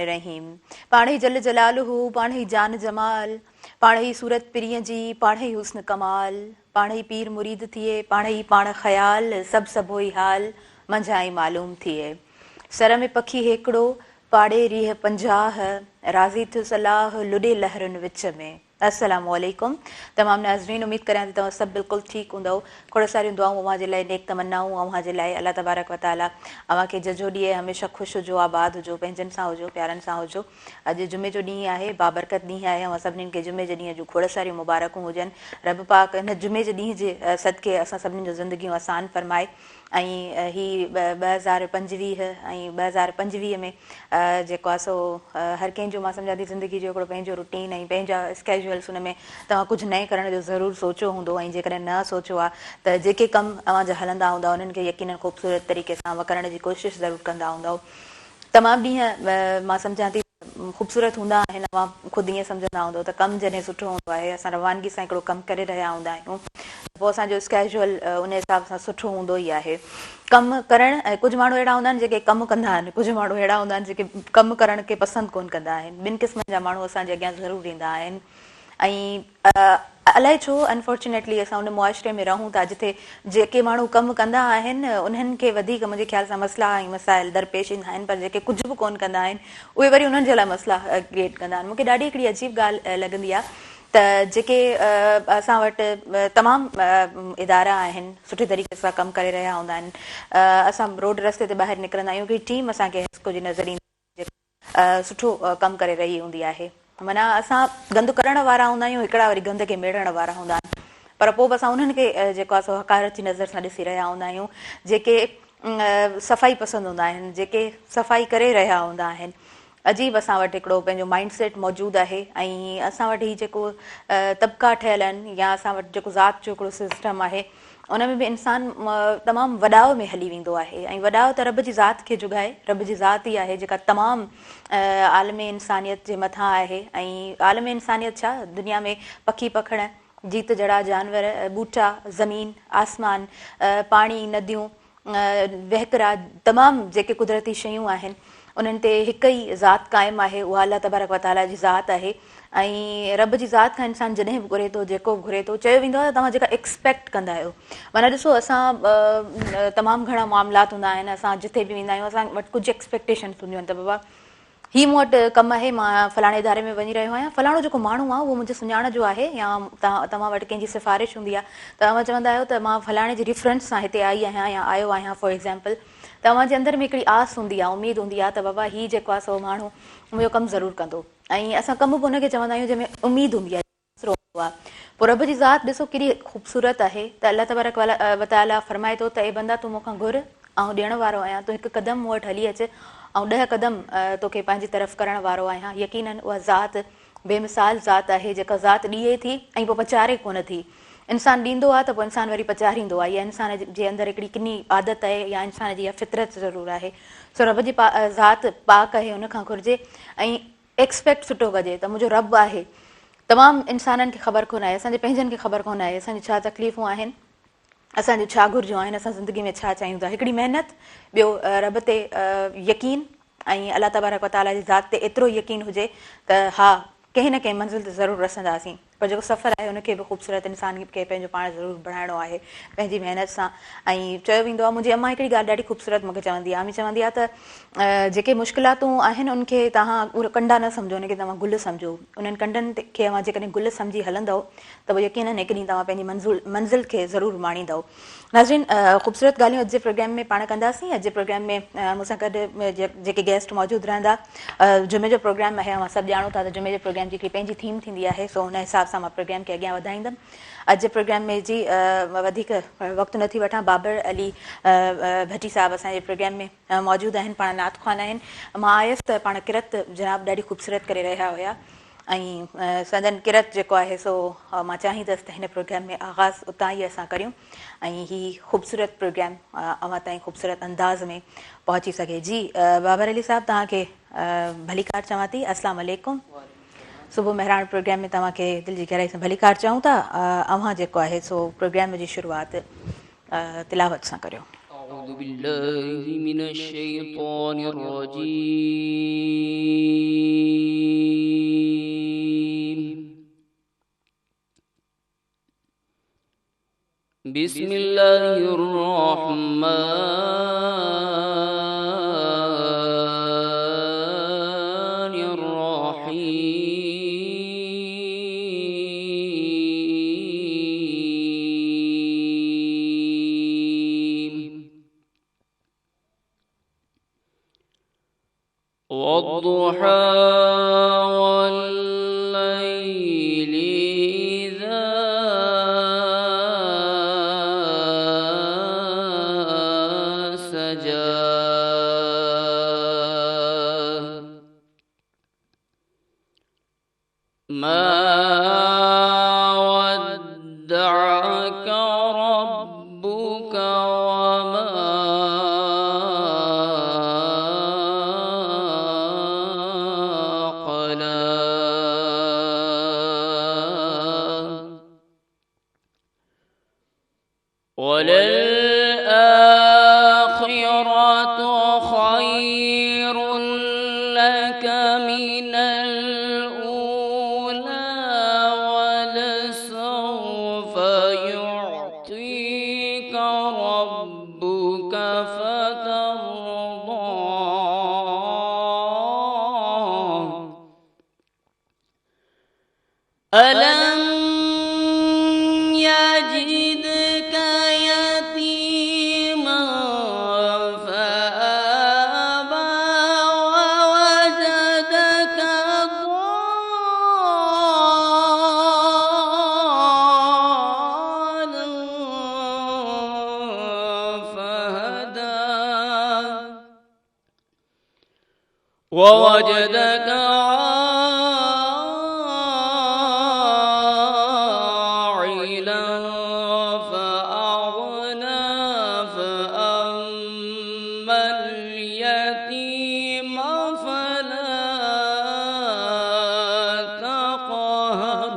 रहीम पाण ही जल जलालहू पाण ही जान जमाल पाण ही सूरत पिरीअ जी पाण ही हुस्न कमाल पाण ही पीर मुरीद थिए पाण ही पाण ख़याल सभु होई हाल मंझाई मालूम थिए सर में पखी हिकिड़ो पाड़े रीह 50 राज़ी थियो सलाह लुॾे लहरुनि विच में अस्सलामु अलैकुम तमाम नाज़रीन उम्मीद करियां थी तव्हां सभु बिल्कुलु ठीकु हूंदव खोड़ सारियूं दुआऊं अव्हां जे लाइ नेक तमन्नाऊं अव्हां जे लाइ अल्लाह तबारक व तआला अव्हां खे जजो ॾींहुं हमेशह ख़ुशि हुजो आबाद हुजो पंहिंजनि सां हुजो प्यारनि सां हुजो अॼु जुमे जो ॾींहुं आहे बाबरकत ॾींहुं आहे अव्हां सभिनीनि खे जुमे जे ॾींहं जूं खोड़ सारियूं मुबारकूं हुजनि रब पाक हिन जुमे जे ॾींहं जे सदके असां सभिनीनि जो ज़िंदगियूं आसान फरमाए ऐं ही 2025 ऐं 2025 में जेको आहे सो हर कंहिंजो मां सम्झां थी ज़िंदगी जो हिकिड़ो पंहिंजो रूटीन ऐं पंहिंजा स्केजुअल्स हुन में तव्हां कुझु नए करण जो ज़रूरु सोचियो हूंदो ऐं जेकॾहिं न सोचियो आहे त जेके कम तव्हांजा हलंदा हूंदा उन्हनि खे यकीनन ख़ूबसूरत तरीक़े सां करण जी कोशिशि ज़रूरु कंदा हूंदव तमामु ॾींहं मां सम्झां थी ख़ूबसूरत हूंदा आहिनि तव्हां ख़ुदि ईअं सम्झंदा हूंदव त कमु जॾहिं सुठो हूंदो आहे असां रवानगी सां हिकिड़ो कमु करे रहिया हूंदा आहियूं पोइ असांजो स्केजुअल उन हिसाब सां सुठो हूंदो ई आहे कमु करणु ऐं कुझु माण्हू अहिड़ा हूंदा आहिनि जेके कमु कंदा आहिनि कुझु माण्हू अहिड़ा हूंदा आहिनि जेके कमु करण खे पसंदि कोन कंदा आहिनि ॿिनि क़िस्मनि जा माण्हू असांजे अॻियां ज़रूरु ईंदा आहिनि ऐं अलाए छो अनफॉर्चुनेटली असां उन मुआशिरे में रहूं था जिथे जेके माण्हू कमु कंदा आहिनि उन्हनि खे वधीक मुंहिंजे ख़्याल सां मसइला ऐं मसाइल दरपेश ईंदा आहिनि पर जेके कुझु बि कोन कंदा आहिनि उहे वरी उन्हनि जे लाइ मसइला क्रिएट कंदा आहिनि मूंखे ॾाढी हिकिड़ी अजीब ॻाल्हि लॻंदी आहे त जेके असां वटि तमामु इदारा आहिनि सुठे तरीक़े सां कमु करे रहिया हूंदा आहिनि असां रोड रस्ते ते ॿाहिरि निकिरंदा आहियूं हिकिड़ी टीम असांखे कुझु नज़र ईंदी सुठो कमु करे रही हूंदी आहे माना असां गंद करण वारा हूंदा आहियूं हिकिड़ा वरी गंद खे मेड़ण वारा हूंदा आहिनि पर पोइ बि असां उन्हनि खे जेको आहे सो हक़ारत जी नज़र सां ॾिसी रहिया हूंदा आहियूं जेके सफ़ाई पसंदि हूंदा आहिनि जेके सफ़ाई करे रहिया हूंदा आहिनि अजीब असां वटि हिकिड़ो पंहिंजो माइंड सेट मौजूदु आहे ऐं असां वटि ही जेको तबिका ठहियल आहिनि या असां वटि जेको ज़ात जो हिकिड़ो सिस्टम आहे उन में बि इंसानु तमामु वॾाउ में हली वेंदो आहे ऐं वॾाउ त रब जी ज़ात खे जुगाए रब जी ज़ात ई आहे जेका तमामु आलम इंसानियत जे मथां आहे ऐं आलम इंसानियत छा दुनिया में पखी पखण जीत जड़ा जानवर ॿूटा ज़मीन आसमान पाणी नदियूं वहकरा तमामु जेके कुदरती शयूं आहिनि उन्हनि ते हिकु ई ज़ात क़ाइमु आहे उहा अल्लाह तबारक व तआला जी ज़ात आहे ऐं रब जी ज़ात खां इंसानु जॾहिं बि घुरे थो जेको बि घुरे थो चयो वेंदो आहे त तव्हां जेका एक्सपेक्ट कंदा आहियो माना ॾिसो असां तमामु घणा मामलात हूंदा आहिनि असां जिथे बि वेंदा आहियूं असां वटि कुझु एक्सपेक्टेशन्स हूंदियूं आहिनि त बाबा हीअ मूं वटि कमु आहे मां फलाणे इदारे में वञी रहियो आहियां फलाणो जेको माण्हू आहे उहो मुंहिंजे सुञाण जो आहे या तव्हां वटि कंहिंजी सिफ़ारिश हूंदी आहे त तव्हां चवंदा आहियो त मां फलाणे जी रेफरेंस सां हिते आई आहियां या आयो आहियां फॉर एक्ज़ाम्पल तव्हांजे अंदरि में हिकिड़ी आस हूंदी आहे उमेद हूंदी आहे त बाबा हीअ जेको आहे सो माण्हू मुंहिंजो कमु ज़रूरु कंदो ऐं असां कमु बि हुनखे चवंदा आहियूं जंहिंमें उमेद हूंदी आहे पोइ रब जी ज़ात ॾिसो केॾी ख़ूबसूरत आहे त अल्लाह तबारक व तआला फरमाए थो त ए बंदा तूं मूंखां घुर ऐं ॾियण वारो आहियां तूं हिकु क़दम मूं वटि हली अचु ऐं 10 क़दम तोखे पंहिंजी तरफ़ करण वारो आहियां यकीनन उहा ज़ात बेमिसाल ज़ात आहे जेका ज़ात ॾिए थी ऐं पोइ पचारे कोन थी इंसानु ॾींदो आहे त पोइ इंसानु वरी पचारींदो आहे या इंसान जे अंदरि हिकिड़ी किनी आदत आहे या इंसान जी इहा फितरत ज़रूरु आहे सो रब जी ज़ात पाक आहे हुनखां घुरिजे ऐं एक्सपेक्ट सुठो कजे त मुंहिंजो रब आहे तमामु इंसाननि खे ख़बर कोन आहे असांजे पंहिंजनि खे ख़बर कोन आहे असांजी छा तकलीफ़ूं आहिनि असांजूं छा घुरिजूं आहिनि असां ज़िंदगी में छा चाहियूं था हिकिड़ी महिनत ॿियो रब ते यकीन ऐं अल्लाह तबारक व तआला जी ज़ात ते एतिरो यकीन हुजे त हा कंहिं न कंहिं मंज़िल ते ज़रूरु रसंदासीं पर जेको सफ़र आहे उनखे बि ख़ूबसूरत इंसान खे पंहिंजो पाण ज़रूरु बणाइणो आहे पंहिंजी महिनत सां ऐं चयो वेंदो आहे मुंहिंजी अम्मा हिकिड़ी ॻाल्हि ॾाढी ख़ूबसूरत मूंखे चवंदी आहे चवंदी आहे त जेके मुश्किलातूं आहिनि उनखे तव्हां उहे कंडा न सम्झो उनखे तव्हां गुल सम्झो उन्हनि कंडनि खे तव्हां जेकॾहिं गुल सम्झी हलंदव त उहो यकीनन हिकु ॾींहुं तव्हां पंहिंजी मंज़िल खे ज़रूरु माणींदव नाज़रीन ख़ूबसूरत ॻाल्हियूं अॼु जे प्रोग्राम में पाण कंदासीं अॼु जे प्रोग्राम में मूंसां गॾु जेके गेस्ट मौजूदु रहंदा जुमे जो प्रोग्राम आहे मां सभु ॼाणो था त जुमे जे प्रोग्राम जी हिकिड़ी पंहिंजी थीम थींदी आहे सो हुन हिसाब सां मां प्रोग्राम खे अॻियां वधाईंदमि अॼु जे प्रोग्राम में जी वधीक वक़्तु नथी वठां बाबर अली भट्टी साहिबु असांजे प्रोग्राम में मौजूदु आहिनि पाण नात ख़्वान आहिनि मां आयसि त पाण किरत जनाब ॾाढी ख़ूबसूरत करे रहिया हुया ऐं सदन किरत जेको आहे सो मां चाहींदसि त हिन प्रोग्राम में आगाज़ उतां ई असां करियूं ऐं हीअ ख़ूबसूरत प्रोग्राम अव्हां ताईं ख़ूबसूरत अंदाज़ में पहुची सघे जी बाबर अली साहिबु तव्हांखे भलीकार चवां थी अस्सलाम वालेकुम सुबुह महिराण प्रोग्राम में तव्हांखे दिलि जी गहराई सां भलीकार चऊं था अव्हां जेको आहे सो प्रोग्राम जी शुरूआति तिलावत सां करियो أعوذ بالله من الشيطان الرجيم. بسم الله الرحمن الرحيم. والضحى والليل إذا سجى ما ودعك ربك وما قلى وللآخرة خير لك من الأولى ولسوف يعطيك ربك فترضى ألم يجدك يتيما فآوى ووجدك ضالا فهدى ووجدك عائلا فأغنى فأما اليتيم فلا تقهر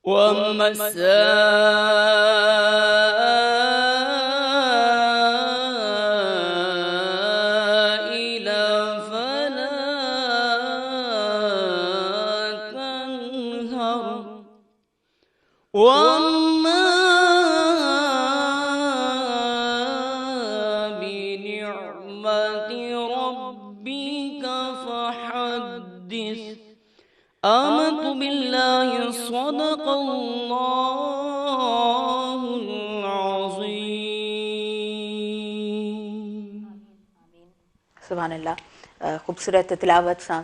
وأما السائل فلا تنهر وأما بنعمة ربك فحدث. آمنت بالله صدق الله العظيم. सुभान अल्लाह। ख़ूबसूरत तिलावत सां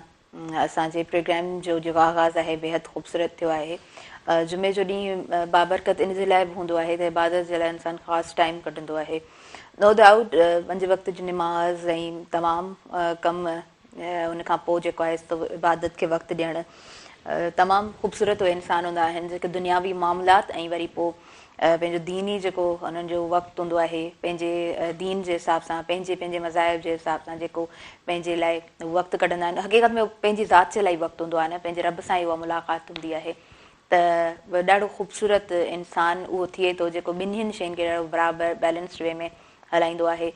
असांजे प्रोग्राम जो जेको आगाज़ आहे बेहद ख़ूबसूरत थियो आहे। जुमे जो ॾींहुं बाबरकत इन जे लाइ बि हूंदो आहे त इबादत जे लाइ इंसानु ख़ासि टाइम कढंदो आहे। नो डाउट 5 वक़्त जी निमाज़ ऐं तमामु कम उन खां पोइ जेको आहे इबादत खे वक़्तु ॾियणु तमामु ख़ूबसूरत उहे इंसान हूंदा आहिनि जेके दुनियावी मामलात ऐं वरी पोइ पंहिंजो दीनी जेको हुननि जो वक़्तु हूंदो आहे पंहिंजे दीन जे हिसाब सां पंहिंजे पंहिंजे मज़ाहिब जे हिसाब सां जेको पंहिंजे लाइ वक़्तु कढंदा आहिनि। हक़ीक़त में पंहिंजी ज़ात जे लाइ वक़्तु हूंदो आहे न, पंहिंजे रब सां ई उहा मुलाक़ात हूंदी आहे। त ॾाढो ख़ूबसूरत इंसानु उहो थिए थो जेको ॿिन्हिनि शयुनि खे ॾाढो बराबरि बैलेंस्ड वे में हलाईंदो आहे।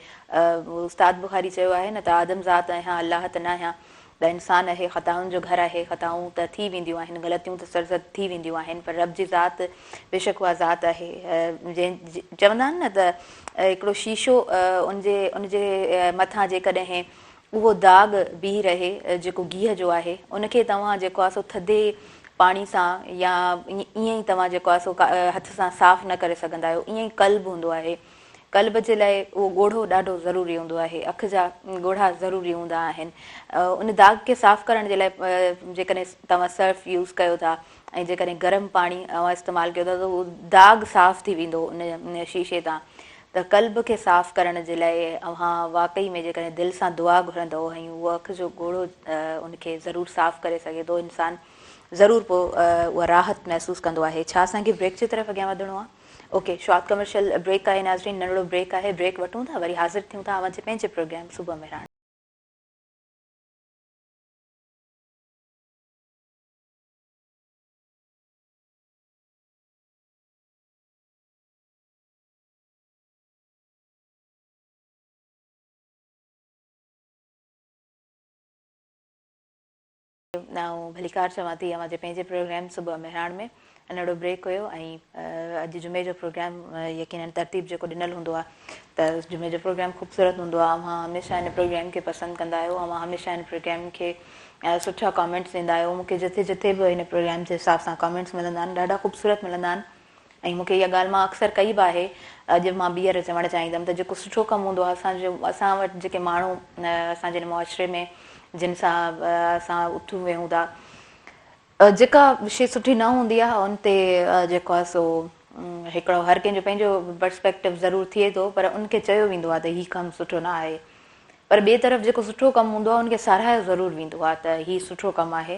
उस्ताद बुखारी चयो आहे न त आदम ज़ात आहियां अलाह त न आहियां, त इंसानु आहे ख़ताउनि जो घरु आहे, ख़ताऊं त थी वेंदियूं आहिनि, ग़लतियूं त सरज़द थी वेंदियूं आहिनि, पर रब जी ज़ात बेशक उहा ज़ात आहे चवंदा आहिनि न त हिकिड़ो शीशो उनजे मथां जेकॾहिं उहो दाग़ बीह रहे जेको गीह जो आहे उनखे तव्हां जेको आहे सो थधे पाणी सां या ईअं ई तव्हां जेको आहे सो हथ सां साफ़ु न करे सघंदा आहियो। ईअं ई कल्ब हूंदो आहे, कल्ब जे लाइ उहो ॻोढ़ो ॾाढो ज़रूरी हूंदो आहे, अखि जा ॻोढ़ा ज़रूरी हूंदा आहिनि। उन दाग़ खे साफ़ु करण जे लाइ जेकॾहिं तव्हां सर्फ यूज़ कयो था ऐं जेकॾहिं गरम पाणी इस्तेमालु कयो था त उहो दाग़ साफ़ु थी वेंदो उन शीशे तां। त कल्ब खे साफ़ु करण जे लाइ अव्हां वाक़ई में जेकॾहिं दिलि सां दुआ घुरंदव ऐं उहो अखि जो ॻोढ़ो उनखे ज़रूरु साफ़ु करे सघे थो इंसानु ज़रूरु पोइ उहा राहत महसूसु कंदो आहे। छा असांखे ब्रेक जी तरफ़ अॻियां वधिणो आहे? ओके, शॉर्ट कमर्शियल ब्रेक आहे नाज़रीन, नंढिड़ो ब्रेक आहे, ब्रेक वठूं था वरी हाज़िर थियूं था अवां जे पंहिंजे प्रोग्राम सुबुह में राण। ऐं भलीकार चवां थी अवां जे पंहिंजे प्रोग्राम सुबुह मेहराण में नंढो ब्रेक हुयो ऐं अॼु जुमे जो प्रोग्राम यकीनन तरतीब जेको ॾिनल हूंदो आहे त जुमे जो प्रोग्राम ख़ूबसूरत हूंदो आहे। अवां हमेशह हिन प्रोग्राम खे पसंदि कंदा आहियो, अवां हमेशह हिन प्रोग्राम खे सुठा कमेंट्स ॾींदा आहियो। मूंखे जिथे जिथे बि हिन प्रोग्राम जे हिसाब सां कमेंट्स मिलंदा आहिनि ॾाढा ख़ूबसूरत मिलंदा आहिनि ऐं मूंखे इहा ॻाल्हि मां अक्सर कई बि आहे। अॼु मां ॿीहर चवणु चाहींदमि त जेको सुठो कमु हूंदो आहे असां वटि जेके माण्हू असांजे हिन मुआशिरे में जिन सां असां उथूं वेहूं था, जेका शइ सुठी न हूंदी आहे उन ते जेको आहे सो हिकिड़ो हर कंहिंजो पंहिंजो पर्सपेक्टिव ज़रूरु थिए थो, पर उनखे चयो वेंदो आहे त हीउ कमु सुठो न आहे। पर ॿिए तरफ़ जेको सुठो कमु हूंदो आहे उनखे साराहियो ज़रूरु वेंदो आहे त हीउ सुठो कमु आहे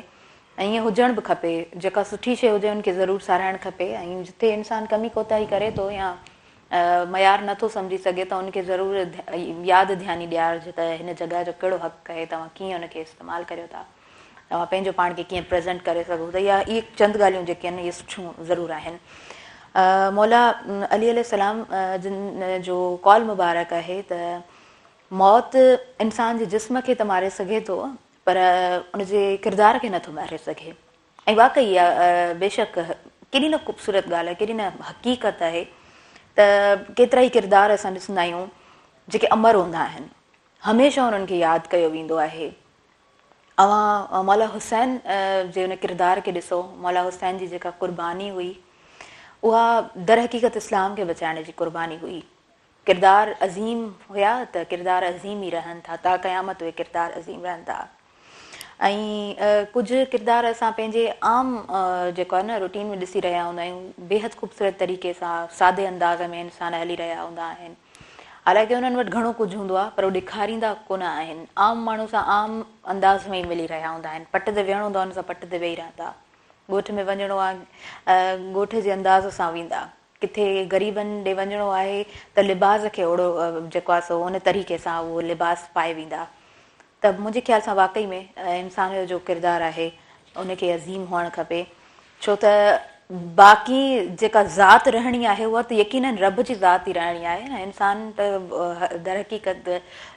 ऐं ईअं हुजणु बि खपे। जेका सुठी शइ हुजे उनखे ज़रूरु साराहिणु खपे ऐं जिथे इंसानु कमी कोताही करे थो या मयार नथो सम्झी सघे त उनखे ज़रूरु यादि ध्यानी ॾियारिजे त हिन जॻह जो कहिड़ो हक़ु आहे, तव्हां कीअं उनखे इस्तेमालु करियो था, तव्हां पंहिंजो पाण खे कीअं प्रेज़ेंट करे सघो था। इहे चंद ॻाल्हियूं जेके आहिनि इहे सुठियूं ज़रूरु आहिनि। मौला अली अलैहिस्सलाम जिन जो कौल मुबारक आहे त मौत इंसान जे जिस्म खे त मारे सघे थो पर उनजे किरदार खे नथो मारे सघे। ऐं वाक़ई इहा बेशक केॾी न ख़ूबसूरत ॻाल्हि आहे, केॾी न हक़ीक़त आहे त केतिरा ई किरदार असां ॾिसंदा आहियूं जेके अमर हूंदा आहिनि, हमेशह उन्हनि खे यादि कयो वेंदो आहे। अवां मौला हुसैन जे हुन किरदार खे ॾिसो, मौला हुसैन जी जेका क़ुर्बानी हुई उहा दर हक़ीक़त इस्लाम खे बचाइण जी क़ुर्बानी हुई। किरदार अज़ीम हुया त किरदार अज़ीम ई रहनि था, ता क़यामत उहे किरदार अज़ीम रहनि था। ऐं कुझु किरदार असां पंहिंजे आम जेको आहे न रूटीन में ॾिसी रहिया हूंदा आहियूं, बेहद ख़ूबसूरत तरीक़े सां सादे अंदाज़ में इंसान हली रहिया हूंदा आहिनि। हालांकि उन्हनि वटि घणो कुझु हूंदो आहे पर उहे ॾेखारींदा कोन आहिनि, आम माण्हू सां आम अंदाज़ में ई मिली रहिया हूंदा आहिनि। पट ते विहणो हूंदो आहे हुन सां पट ते वेही रहंदा, ॻोठ में वञिणो आहे ॻोठ जे अंदाज़ सां वेंदा, किथे ग़रीबनि ॾे वञिणो आहे त लिबास खे ओड़ो जेको आहे सो उन तरीक़े सां उहो लिबास पाए वेंदा। त मुंहिंजे ख़्याल सां वाक़ई में इंसान जो किरदारु आहे उनखे अज़ीम हुअणु खपे, छो त बाक़ी जेका ज़ात रहणी आहे उहा त यकीननि रब जी ज़ात ई रहणी आहे न। इंसान त दर हक़ीक़त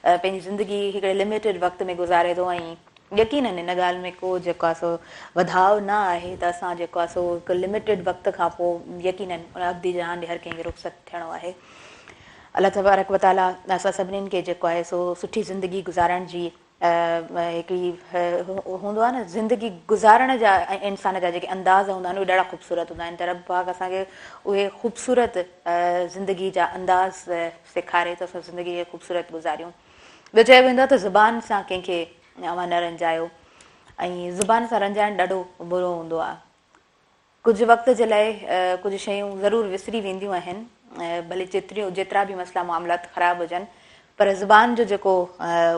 पंहिंजी ज़िंदगी हिकिड़े लिमिटेड वक़्त में गुज़ारे थो ऐं यकीननि हिन ॻाल्हि में को जेको आहे सो वधाव न आहे त असां जेको आहे सो हिकु लिमिटेड वक़्त खां पोइ यकीननि उन अब्दी जहान हर कंहिंखे रुख़सत थियणो आहे। अलाह तबारक व तआला असां सभिनीनि खे जेको आहे सो सुठी ज़िंदगी गुज़ारण जी हिकिड़ी हूंदो आहे न, ज़िंदगी गुज़ारण जा इंसान जा जेके अंदाज़ हूंदा आहिनि उहे ॾाढा ख़ूबसूरत हूंदा आहिनि। त रब पाक असांखे उहे ख़ूबसूरत ज़िंदगी जा अंदाज़ सेखारे त असां ज़िंदगी खे ख़ूबसूरत गुज़ारियूं। ॿियो चयो वेंदो आहे त ज़ुबान सां कंहिंखे अवां न रंजायो, ऐं ज़ुबान सां रंजाइणु ॾाढो बुरो हूंदो आहे। कुझु वक़्त जे लाइ कुझु शयूं ज़रूरु विसरी वेंदियूं आहिनि, भले जेतिरा बि मसइला मामलात ख़राबु हुजनि, पर ज़ुबान जो जेको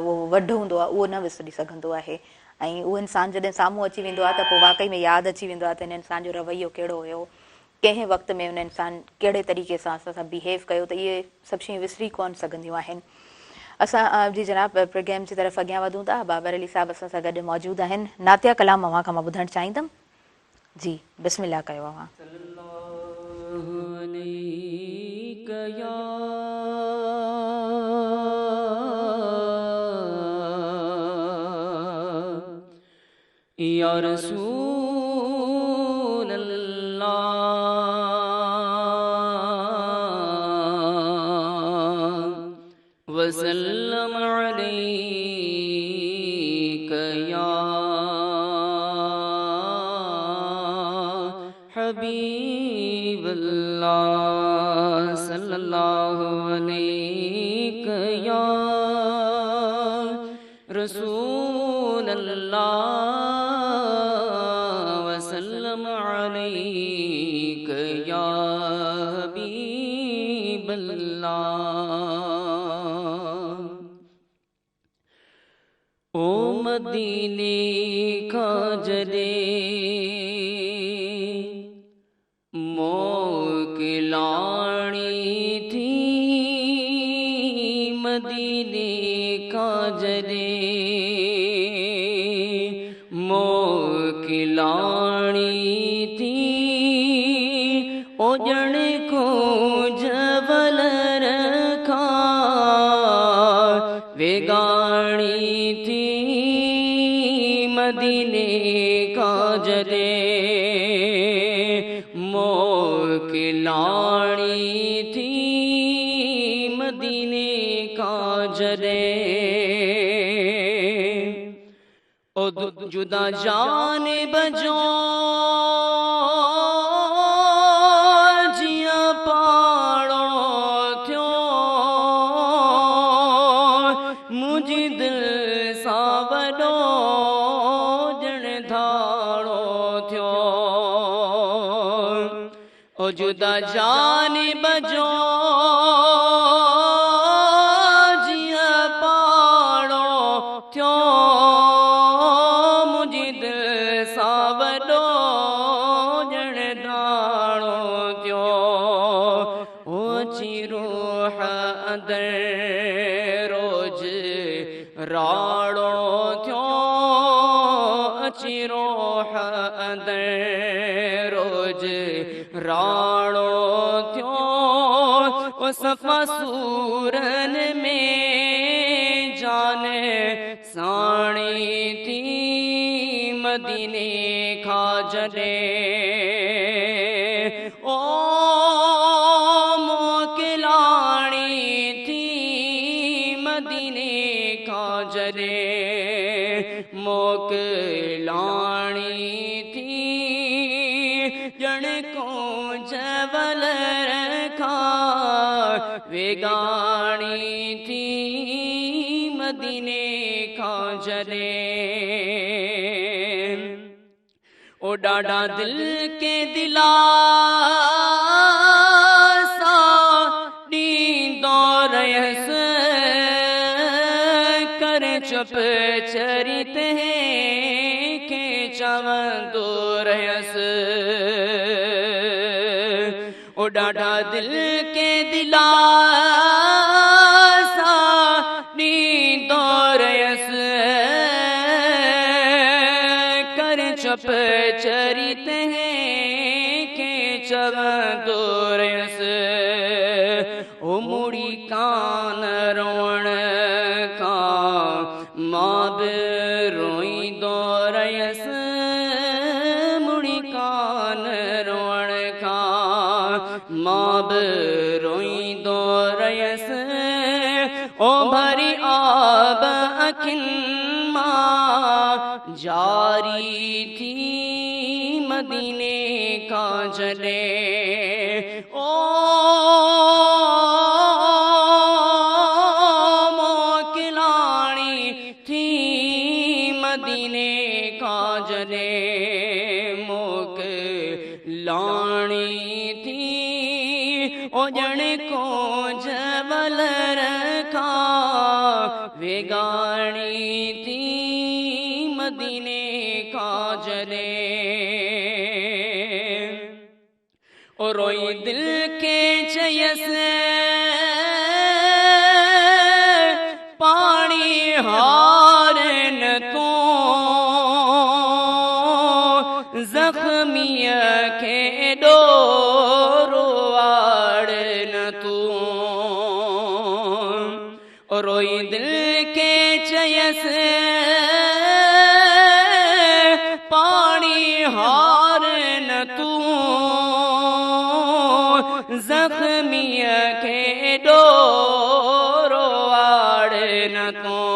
उहो वढु हूंदो आहे उहो न विसरी सघंदो आहे। ऐं उहो इंसानु जॾहिं साम्हूं अची वेंदो आहे त पोइ वाक़ई में यादि अची वेंदो आहे त हिन इंसान जो रवैयो कहिड़ो हुयो, कंहिं वक़्त में हुन इंसानु कहिड़े तरीक़े सां असां सां बिहेव कयो, त इहे सभु शयूं विसरी कोन सघंदियूं आहिनि। असां जी जनाब प्रोग्राम जी तरफ़ अॻियां वधूं था। बाबर अली साहिबु असां सां गॾु मौजूदु आहिनि। नातिया कलाम अव्हां खां मां ॿुधणु चाहींदमि। जी बिस्मिल्लाह कयो अव्हां। या रसूल अल्लाह वसल्लम अलैका या हबीब अल्लाह सल्लल्लाहु अलैका या रसूल अल्लाह वसल्लम अलैका या हबीब अल्लाह। ओ मदीने का जॾहिं मोकिलाणी थी, मदीने का जॾहिं मोकिलाणी थी, ओ ॼण को जबल रखा वेगाणी थी, मदीने जॾे मोकिलाणी थी मदीने का जॾे ओ जुदा जान बजो जिया पाड़ो थियो मुझी दिल सा वॾो ॼण धाड़ो थियो ओ जुदा जान बजो जिया पाड़ो थियो मुझी दिल सा वॾो ॼण धाड़ो थियो ओ रूह अंदर रोज राड़ो थियो अची रूह अंदर रोज राड़ो थियो ओ सफ़ा सूरन में जान साणी थी मदीने खा जॾे ओ मोकिलाणी थी मदीने खा जॾे मोकिलाणी थी ॼण को जवल रखा वेगाणी थी मदीने खा जॾे ओ ॾाढा दिल के दिलासा ॾींदो रहियसि कर चुप चरिते के चवंदो रहियसि ओ ॾाढा दिल के दिलासा ॾींदो रहियसि कर चुप चरिते के चवंदो रहियसि ओ मुड़ी कान रोअण खां मां बि रोईंदो रहियसि मुड़ी कान रोअण खां मां बि रोईंदो रहियसि ओ भरी आब अखियुनि मां जारी थी मदीने का जॾे ओ मोकिलाणी थी मदीने का जॾे मोकिलाणी थी ओ ॼण को जवल रखा वेगाणी थी मदीने का जॾे ओ रोई दिल के चयसि पाणी हार न तूं ज़ख़्मीअ खे एॾो वाड़ न तूं ओ रोई दिल के चयसि पाणी हार न तूं ज़ख़्मीअ खे एॾो वाड़ न तूं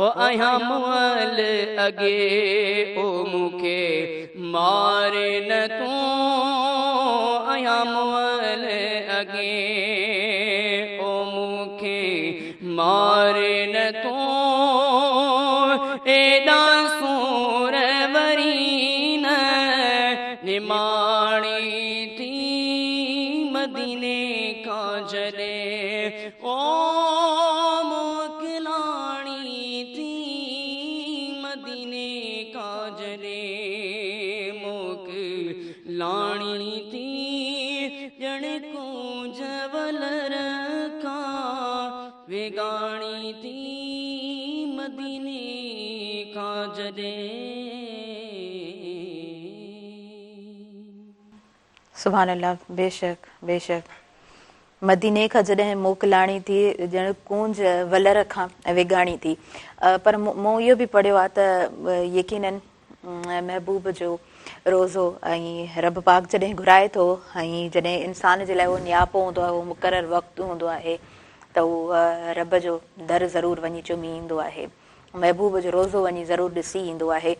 ओ आहियां मुअल अॻे ओ मूंखे मार न तूं आहियां मुअल अॻे ओ मूंखे मार न तूं एॾा सूर वरी न निमाणी थी मदीने का जॾे ओ मोकिलाणी थी मदीने का जॾे मोकिलाणी थी ॼण को जवल रखा वेगाणी थी मदीने का जॾे सुभान अल्लाह बेशक बेशक मदीने खां जॾहिं मोकिलाणी थी ॼण कूंज वलर खां वेगाणी थी पर मूं इहो बि पढ़ियो आहे त यकीनन महबूब जो रोज़ो ऐं रब पाक जॾहिं घुराए थो ऐं जॾहिं इंसान जे लाइ उहो नियापो हूंदो आहे, उहो मुक़ररु वक़्तु हूंदो आहे त उहो रब जो दर ज़रूरु वञी चुमी ईंदो आहे, महबूब जो रोज़ो वञी ज़रूरु ॾिसी ईंदो आहे।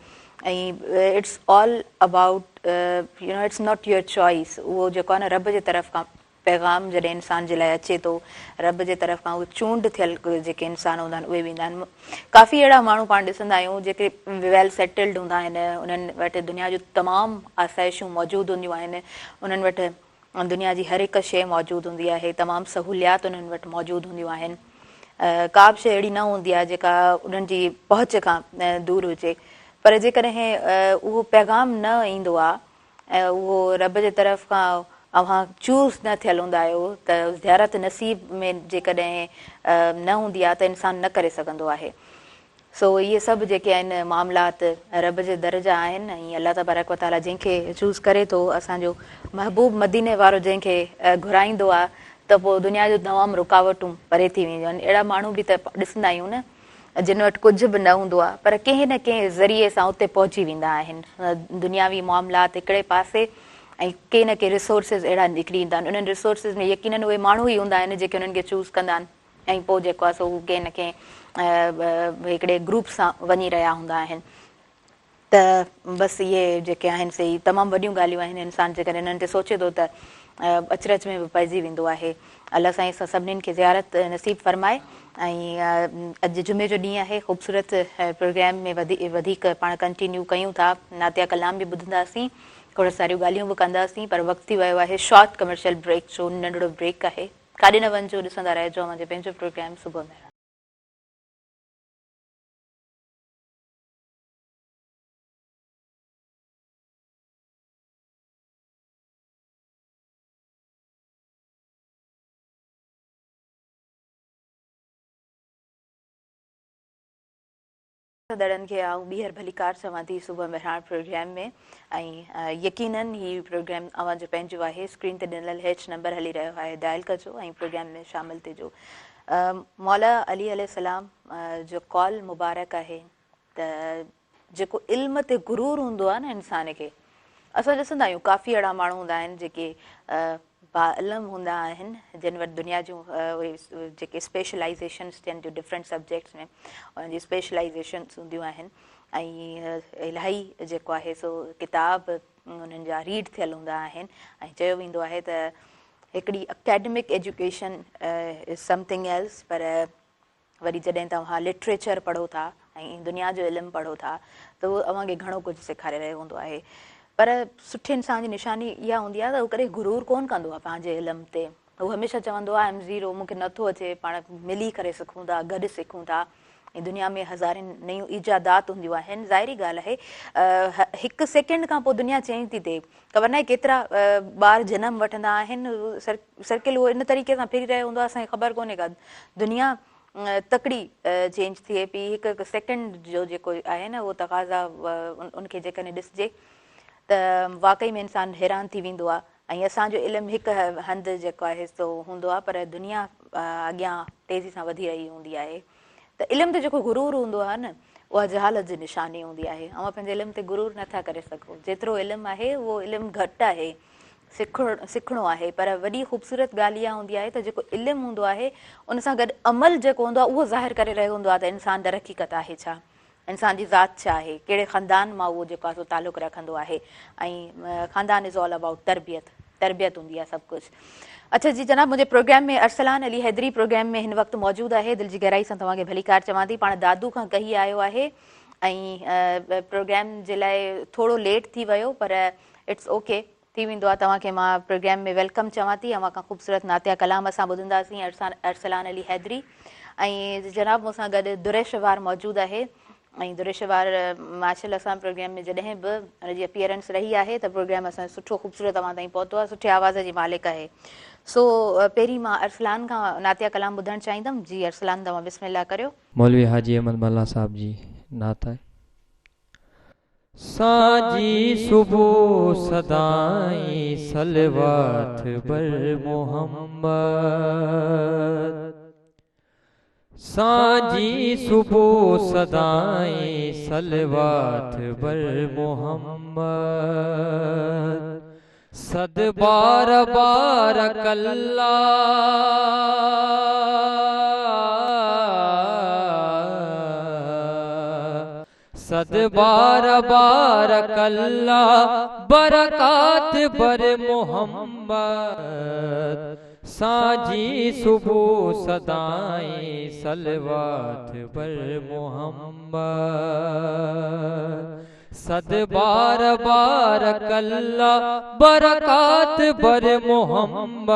ऐं it's all about it's not your choice. उहो जेको आहे न रब जे तरफ़ खां पैगाम जॾहिं इंसान जे लाइ अचे थो, रब जे तरफ़ खां उहे चूंड थियल जेके इंसान हूंदा आहिनि उहे वेंदा आहिनि। काफ़ी अहिड़ा माण्हू पाण ॾिसंदा आहियूं जेके वेल सेटल्ड हूंदा आहिनि, उन्हनि वटि दुनिया जूं तमामु आसाइशूं मौजूदु हूंदियूं आहिनि, उन्हनि वटि दुनिया जी हर हिकु शइ मौजूदु हूंदी आहे, तमामु सहूलियात उन्हनि वटि मौजूदु हूंदियूं आहिनि। का बि शइ अहिड़ी न हूंदी आहे जेका उन्हनि जी पहुच खां दूरि हुजे, पर जेकॾहिं उहो पैगाम न ईंदो आहे ऐं उहो रब जे तरफ़ खां अव्हां चूज़ न थियल हूंदा आहियो त ज़ियारत नसीब में जेकॾहिं न हूंदी आहे त इंसानु न करे सघंदो आहे। सो इहे सभु जेके आहिनि मामलात रब जे दर जा आहिनि ऐं अलाह तबारक व ताला जंहिंखे चूज़ करे थो, असांजो महबूब मदीने वारो जंहिंखे घुराईंदो आहे त पोइ दुनिया जूं तमामु रुकावटूं परे थी वेंदियूं आहिनि। अहिड़ा माण्हू बि त ॾिसंदा आहियूं न जिन वटि कुझु बि न हूंदो आहे पर कंहिं न कंहिं ज़रिए सां उते पहुची वेंदा आहिनि। दुनियावी मामलात हिकिड़े पासे ऐं कंहिं न कंहिं रिसोर्सिस अहिड़ा निकिरी ईंदा आहिनि, उन्हनि रिसोर्सिस में यकीननि उहे माण्हू ई हूंदा आहिनि जेके उन्हनि खे चूज़ कंदा आहिनि ऐं पोइ जेको आहे सो उहे कंहिं न कंहिं हिकिड़े ग्रुप सां वञी रहिया हूंदा आहिनि। त बसि इहे जेके आहिनि से तमामु वॾियूं ॻाल्हियूं आहिनि, इंसानु जेकॾहिं इन्हनि ते सोचे थो त अचरज में बि पइजी वेंदो आहे। अलाह साईं असां सभिनीनि खे ज़ियारत नसीब फ़रमाए। ऐं अॼु जुमे जो ॾींहुं आहे, ख़ूबसूरत प्रोग्राम में वधीक पाण कंटिन्यू कयूं था, नातिया कलाम बि ॿुधंदासीं, खोड़ सारियूं ॻाल्हियूं बि कंदासीं, पर वक़्तु थी वियो आहे शॉर्ट कमर्शियल ब्रेक जो, नंढिड़ो ब्रेक आहे, काॾे न वञिजो, ॾिसंदा रहिजो मुंहिंजो पंहिंजो प्रोग्राम सुबुह में। दड़नि खे आऊं ॿीहर भलीकार चवां थी सुबुह मेहरान प्रोग्राम में। ऐं यकीननि हीउ प्रोग्राम अव्हां जो पंहिंजो आहे, स्क्रीन ते ॾिनल हेठि नंबर हली रहियो आहे, डायल कजो ऐं प्रोग्राम में शामिलु थिजो। मौला अली अलैहिस्सलाम जो कॉल मुबारक आहे त जेको इल्म ते गुरूर हूंदो आहे न इंसान खे, असां ॾिसंदा आहियूं काफ़ी अहिड़ा माण्हू हूंदा आहिनि जेके बाइल्म हूंदा आहिनि, जिन वटि दुनिया जूं उहे जेके स्पेशलाइज़ेशन्स थियनि थियूं डिफरेंट सब्जेक्ट्स में, उन्हनि जी स्पेशलाइज़ेशन्स हूंदियूं आहिनि ऐं इलाही जेको आहे सो किताब उन्हनि जा रीड थियल हूंदा आहिनि। ऐं चयो वेंदो आहे त हिकिड़ी academic education is something else, पर वरी जॾहिं तव्हां लिटरेचर पढ़ो था ऐं दुनिया जो इल्मु पढ़ो था त उहो अव्हांखे घणो कुझु सेखारे रहियो हूंदो आहे। पर सुठे इंसान जी निशानी इहा हूंदी आहे त उहो कॾहिं गुरूर कोन कंदो आहे पंहिंजे इल्म ते, उहो हमेशह चवंदो आहे एम ज़ीरो, मूंखे नथो अचे, पाण मिली करे सिखूं था, गॾु सिखूं था। ऐं दुनिया में हज़ारनि नयूं इजादात हूंदियूं आहिनि, ज़ाहिरी ॻाल्हि आहे हिकु सेकेंड खां पोइ दुनिया चेंज थी थिए, ख़बर न आहे केतिरा ॿार जनम वठंदा आहिनि, सर्किल उहो इन तरीक़े सां फिरी रहियो हूंदो आहे, असांखे ख़बर कोन्हे का दुनिया तकड़ी चेंज थिए पई, हिकु हिकु सेकेंड जो जेको आहे न उहो तक़ाज़ा उनखे जेकॾहिं ॾिसिजे त वाक़ई में इंसानु हैरान थी वेंदो आहे। ऐं असांजो इल्मु हिकु हंधि जेको आहे सो हूंदो आहे, पर दुनिया अॻियां तेज़ी सां वधी रही हूंदी आहे। त इल्म ते जेको गुरूर हूंदो आहे न, उहा जहालत जी निशानी हूंदी आहे। ऐं पंहिंजे इल्म ते गुरूर नथा करे सघो, जेतिरो इल्मु आहे उहो इल्मु घटि आहे, सिखणो आहे। पर वॾी ख़ूबसूरत ॻाल्हि इहा हूंदी आहे त जेको इल्मु हूंदो आहे उन सां गॾु अमल जेको हूंदो आहे उहो ज़ाहिर करे रहियो हूंदो आहे त इंसानु दरहक़ीक़त आहे छा, इंसान जी ज़ात छा आहे, कहिड़े ख़ानदान मां उहो जेको आहे सो तालुक़ु रखंदो आहे। ऐं ख़ानदान इज़ ऑल अबाउट तरबियत हूंदी आहे सभु कुझु। अच्छा जी जनाब, मुंहिंजे प्रोग्राम में अरसलान अली हैदरी प्रोग्राम में हिन वक़्तु मौजूदु आहे, दिलि जी गहराई सां तव्हांखे भलीकार चवां थी। पाण दादू खां कही आयो आहे ऐं प्रोग्राम जे लाइ थोरो लेट थी वियो, पर इट्स ओके, थी वेंदो आहे। तव्हांखे मां प्रोग्राम में वेलकम चवां थी। अव्हां खां ख़ूबसूरत नातिया कलाम असां ॿुधंदासीं, अरसलान अली हैदरी। ऐं जनाब मूंसां गॾु दुरेशवार मौजूदु आहे, ऐं दुरेशवार माशल असां प्रोग्राम में जॾहिं बि हुनजी अपीयरेंस रही आहे त प्रोग्राम असांजो सुठो ख़ूबसूरत तव्हां ताईं पहुतो आहे, सुठे आवाज़ जी मालिक आहे। सो पहिरीं मां अरसलान खां नातिया कलाम ॿुधणु चाहींदमि। जी अरसलान, तव्हां बिस्मिल्लाह करियो। मौलवी हाजी अहमद मल्ला साहब जी नात है। साजी सुबह सदाई सलवात बर मोहम्मद, سانجی صبح صدائیں صلوات بر محمد صد بار بارک اللہ صد بار بارک اللہ برکات بر محمد سانجی صبح صدائیں صلوات بر محمد صد بار بارک اللہ برکات بر محمد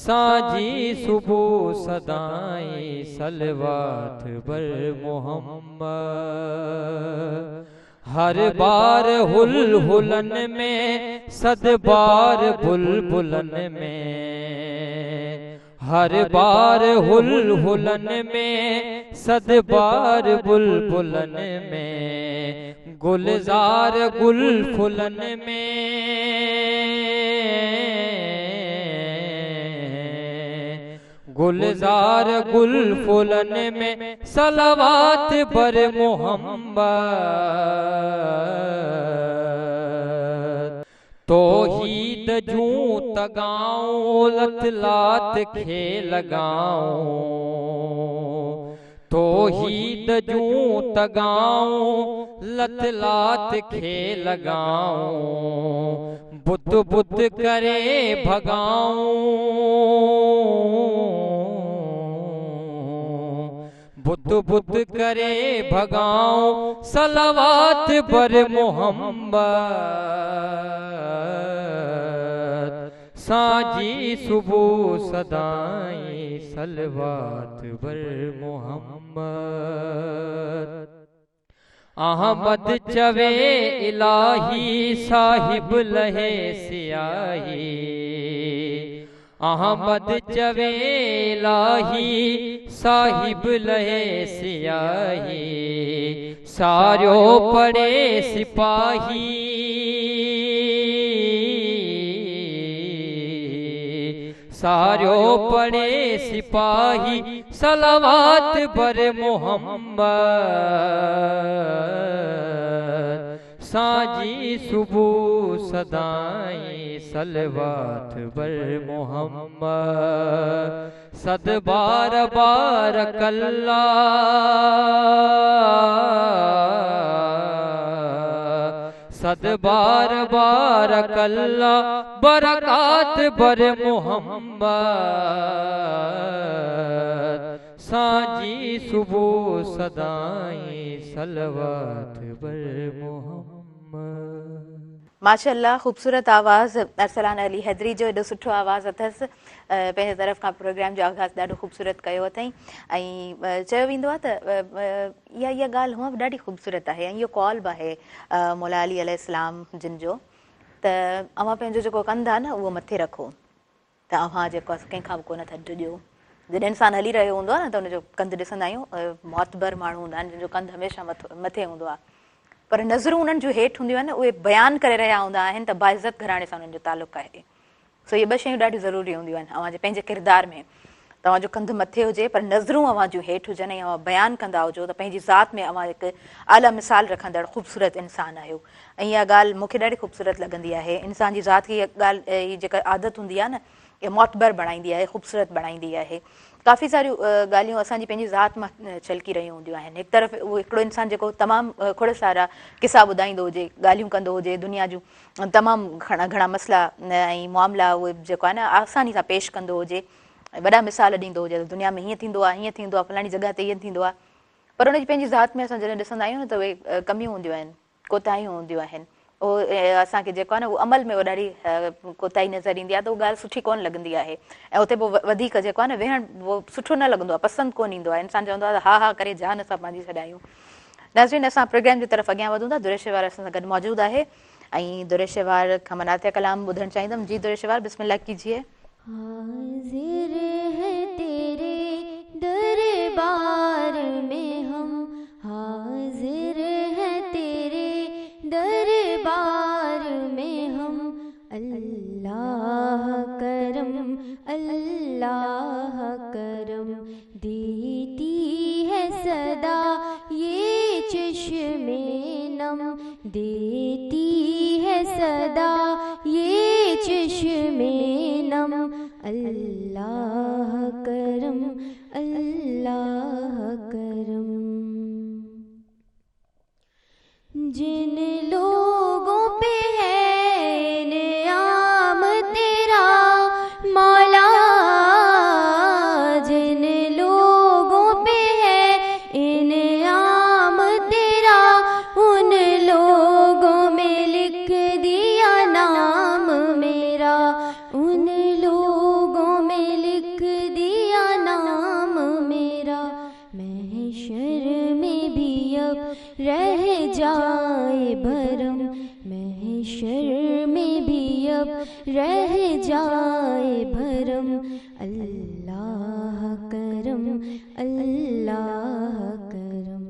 سانجی صبح صدائیں صلوات بر محمد ہر بار ہل ہلن میں صد بار بلبلن میں ہر بار ہل ہلن میں صد بار بلبلن میں گلزار گل پھلن میں گلزار گل پھلن میں صلوات بر محمد توحید جوں تگاؤں لت لات کھے لگاؤں توحید جوں تگاؤں لت لات کھے لگاؤں بت بت کرے بھگاؤں بت بت کرے بھگاؤں صلوات بر محمد سانجی صبح صدائیں صلوات بر محمد احمد چوے الہی صاحب لہے سیاہی احمد چوے الہی صاحب لہے سیاہی ساروں پڑے سپاہی ساروں پڑے سپاہی صلوات بر محمد سانجی صبح صدائیں صلوات بر محمد صد بار بارک اللہ صد بار بارک اللہ برکات بر محمد سانجی صبح صدائیں صلوات بر محمد माशाअल्लाह ख़ूबसूरत आवाज़ अरसलान अली हैदरी जो एॾो सुठो आवाज़ अथसि पंहिंजे तरफ़ खां प्रोग्राम जो आगाज़ ॾाढो ख़ूबसूरत कयो अथई ऐं चयो वेंदो आहे त इहा ॻाल्हि हूअं बि ॾाढी ख़ूबसूरत आहे ऐं इहो कॉल बि आहे मौला अली अलैहिस्सलाम जिन जो त अव्हां पंहिंजो जेको कंधु आहे न उहो मथे रखो त अव्हां जेको आहे कंहिंखां बि कोन था ॾिजो जॾहिं इंसानु हली रहियो हूंदो आहे न त हुनजो कंधु ॾिसंदा आहियूं मुअतबर माण्हू हूंदा आहिनि जिन जो कंधु हमेशह मथे हूंदो आहे पर नज़रूं उन्हनि जूं हेठि हूंदियूं आहिनि उहे बयानु करे रहिया हूंदा आहिनि त बाइज़त घराणे सां उन्हनि जो तालुक़ु आहे सो इहे ॿ शयूं ॾाढियूं ज़रूरी हूंदियूं आहिनि अव्हांजे पंहिंजे किरदार में तव्हांजो कंधु मथे हुजे पर नज़रूं अव्हां जूं हेठि हुजनि ऐं अव्हां बयानु कंदा हुजो त पंहिंजी ज़ात में अव्हां हिकु आला मिसाल रखंदड़ ख़ूबसूरत इंसानु आहियो ऐं इहा ॻाल्हि मूंखे ॾाढी ख़ूबसूरत लॻंदी आहे इंसान जी ज़ात खे इहा ॻाल्हि इहा जेका आदत हूंदी आहे न इहा मुअतबर बणाईंदी आहे ख़ूबसूरत बणाईंदी आहे काफ़ी सारियूं ॻाल्हियूं असांजी पंहिंजी ज़ात मां छलकी रहियूं हूंदियूं आहिनि हिकु तरफ़ उहो हिकिड़ो इंसानु जेको तमामु खोड़ सारा किसा ॿुधाईंदो हुजे ॻाल्हियूं कंदो हुजे दुनिया जूं तमामु घणा मसइला ऐं मामला उहे जेको आहे न आसानी सां पेश कंदो हुजे वॾा मिसाल ॾींदो हुजे त दुनिया में हीअं थींदो आहे हीअं थींदो आहे फलाणी जॻह ते ईअं थींदो आहे पर हुनजी पंहिंजी ज़ात में असां जॾहिं ॾिसंदा आहियूं न त उहे कमियूं हूंदियूं आहिनि कोताहियूं हूंदियूं आहिनि उहो असांखे जेको आहे न उहो अमल में उहो ॾाढी कोताही नज़र ईंदी आहे त उहा ॻाल्हि सुठी कोन लॻंदी आहे ऐं उते पोइ वधीक जेको आहे न वेहणु उहो सुठो न लॻंदो आहे पसंदि कोन ईंदो आहे इंसानु चवंदो आहे त हा करे जान असां पंहिंजी छॾायूं नाज़रीन असां प्रोग्राम जी तरफ़ अॻियां वधूं था दुरेशवार असां सां गॾु मौजूदु आहे ऐं दुरेशवार खां मां नातिया कलाम ॿुधणु चाहींदमि जी दुरेशवार बिस्मिल्लाह कीजिए हाज़िर है तेरे दरबार में हम हाज़िर है तेरे दरबार में हम अल्लाह करम अल्लाह अल्लाह करम देती है सदा ये चश्मे नम देती है सदा ये चश्मे नम अल्लाह करम अल्लाह करम। जिन लोगों पे है नियाम तेरा मौला, जिन लोगों पे है इनाम तेरा, उन लोगों में लिख दिया नाम मेरा, उन लोगों में लिख दिया नाम मेरा। महशर में भी अब रह जाए भरम, महशर में भी अब रह जाए भरम, अल्लाह करम अल्लाह करम।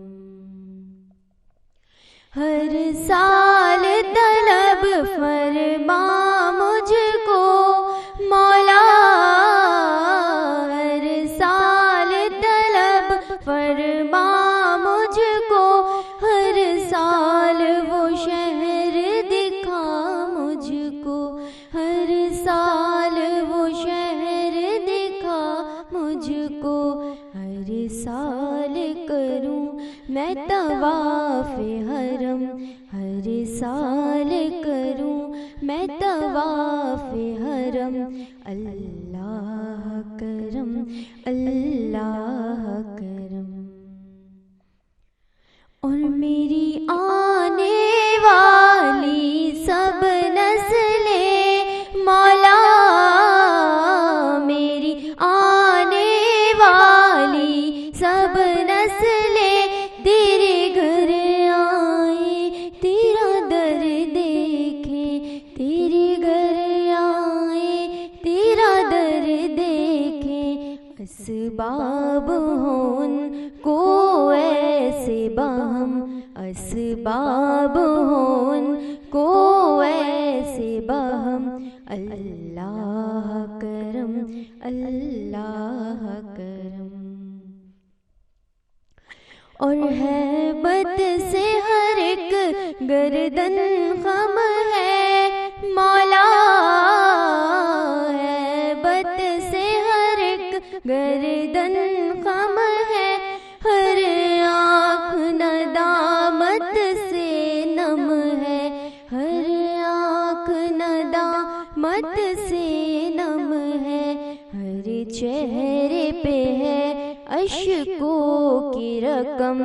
हर साल तलब फरमा मुझको मौला, हर साल तलब फरमा मुझको, हर साल वो शहर दिखा मुझको, हर साल वो शहर दिखा मुझको। हर साल करूं मैं तवाफ हरम, हर साल करूं मैं तवाफ हरम, अल्लाह करम अल्लाह करम। और मेरी आने वाली सब नस्लें मौला, मेरी आने वाली सब नस्लें तेरे घर आए, तेरा दर देखे, तेरे घर आए तेरा दर देखे। असबाब हों को ऐसे बहम, असबाब हों को ऐसे बहम, अल्लाह करम अल्लाह करम। और हैबत से हर एक गर्दन खम है मौला, हैबत से हर एक गर्दन खम है, हर आँख नदामत से नम है, हर आँख नदामत से नम है। हर चेहरे पे है अश्कों की रकम,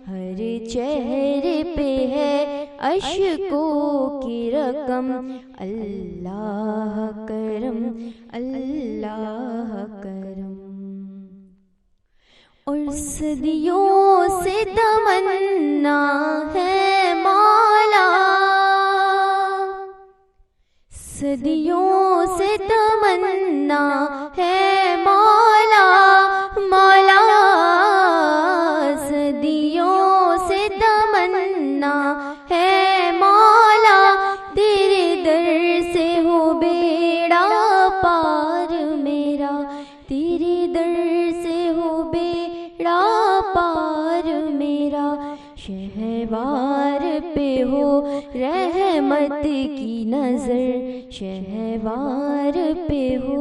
हर चेहरे पे है अश्कों की रकम, अल्लाह करम अल्लाह करम। और सदियों से तमन्ना है मौला, सदियों से तमन्ना है मौला, मौला सदियों से तमन्ना है मौला, तेरे दर से हो बेड़ा पार मेरा, तेरे दर से हो बेड़ा पार मेरा। शहवार पे हो रहमत की नजर, शहवार पे हो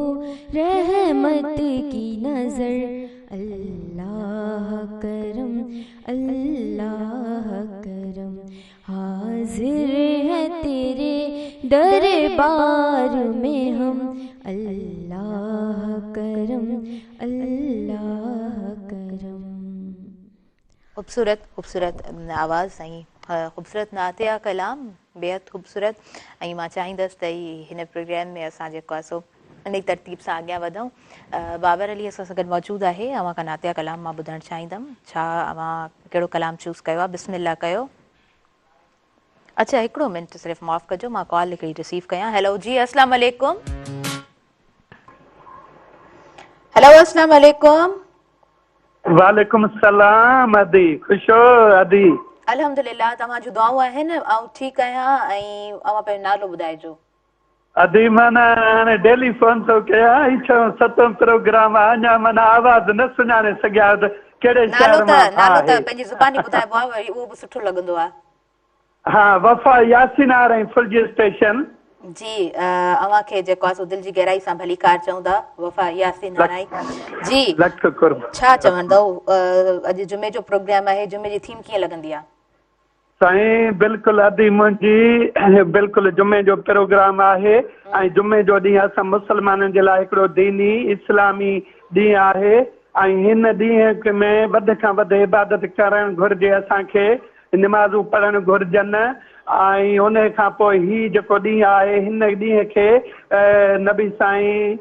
रहमत की नजर, अल्लाह करम अल्लाह करम। हाजिर है तेरे दरबार में हम, अल्लाह करम अल्लाह करम। ख़ूबसूरत ख़ूबसूरत आवाज़ ऐं ख़ूबसूरत नातिया कलाम, बेहद ख़ूबसूरत। ऐं मां चाहींदसि त हिन प्रोग्राम में असां जेको आहे सो इन तरतीब सां अॻियां वधूं। बाबर अली असां सां गॾु मौजूदु आहे। अव्हां खां नातिया कलाम मां ॿुधणु चाहींदमि। छा अव्हां कहिड़ो कलाम चूज़ कयो आहे? बिस्मिल्लाह कयो। अच्छा हिकिड़ो मिंट सिर्फ़ु माफ़ु कजो, मां कॉल हिकिड़ी रिसीव कयां। हेलो जी अस्सलाम वालेकुम। हेलो अस्सलाम वालेकुम। वालेकुम सलाम अदी, खुश हो अदी? अल्हम्दुलिल्लाह, तव्हां जूं दुआऊं आहिनि, ऐं ठीकु आहियां। ऐं अव्हां पंहिंजो नालो ॿुधाइजो। अदी माना हाणे डेली फोन थो कयां छो सतो प्रोग्राम आहे अञा माना आवाज़ न सुञाणे सघिया त कहिड़े शहर मां नालो त पंहिंजी ज़ुबानी ॿुधाइबो आहे वरी उहो बि सुठो लॻंदो आहे हा वफ़ा यासीन आ रही फुलजी स्टेशन जी अवां खे जेको आहे सो दिलि जी गहराई सां भली कार चऊं था वफ़ा यासीन नाराई जी लख कुर्ब छा चवंदव अॼु जुमे जो प्रोग्राम आहे जुमे जी थीम कीअं लॻंदी आहे साईं बिल्कुलु अदी मुंहिंजी बिल्कुलु जुमे जो प्रोग्राम आहे ऐं जुमे जो ॾींहुं असां मुस्लमाननि जे लाइ हिकिड़ो दीनी इस्लामी ॾींहुं आहे ऐं हिन ॾींहं में वधि खां वधि इबादत करणु घुरिजे असांखे निमाज़ूं पढ़णु घुरिजनि ऐं उन खां पोइ हीउ जेको ॾींहुं आहे हिन ॾींहं खे नबी साईं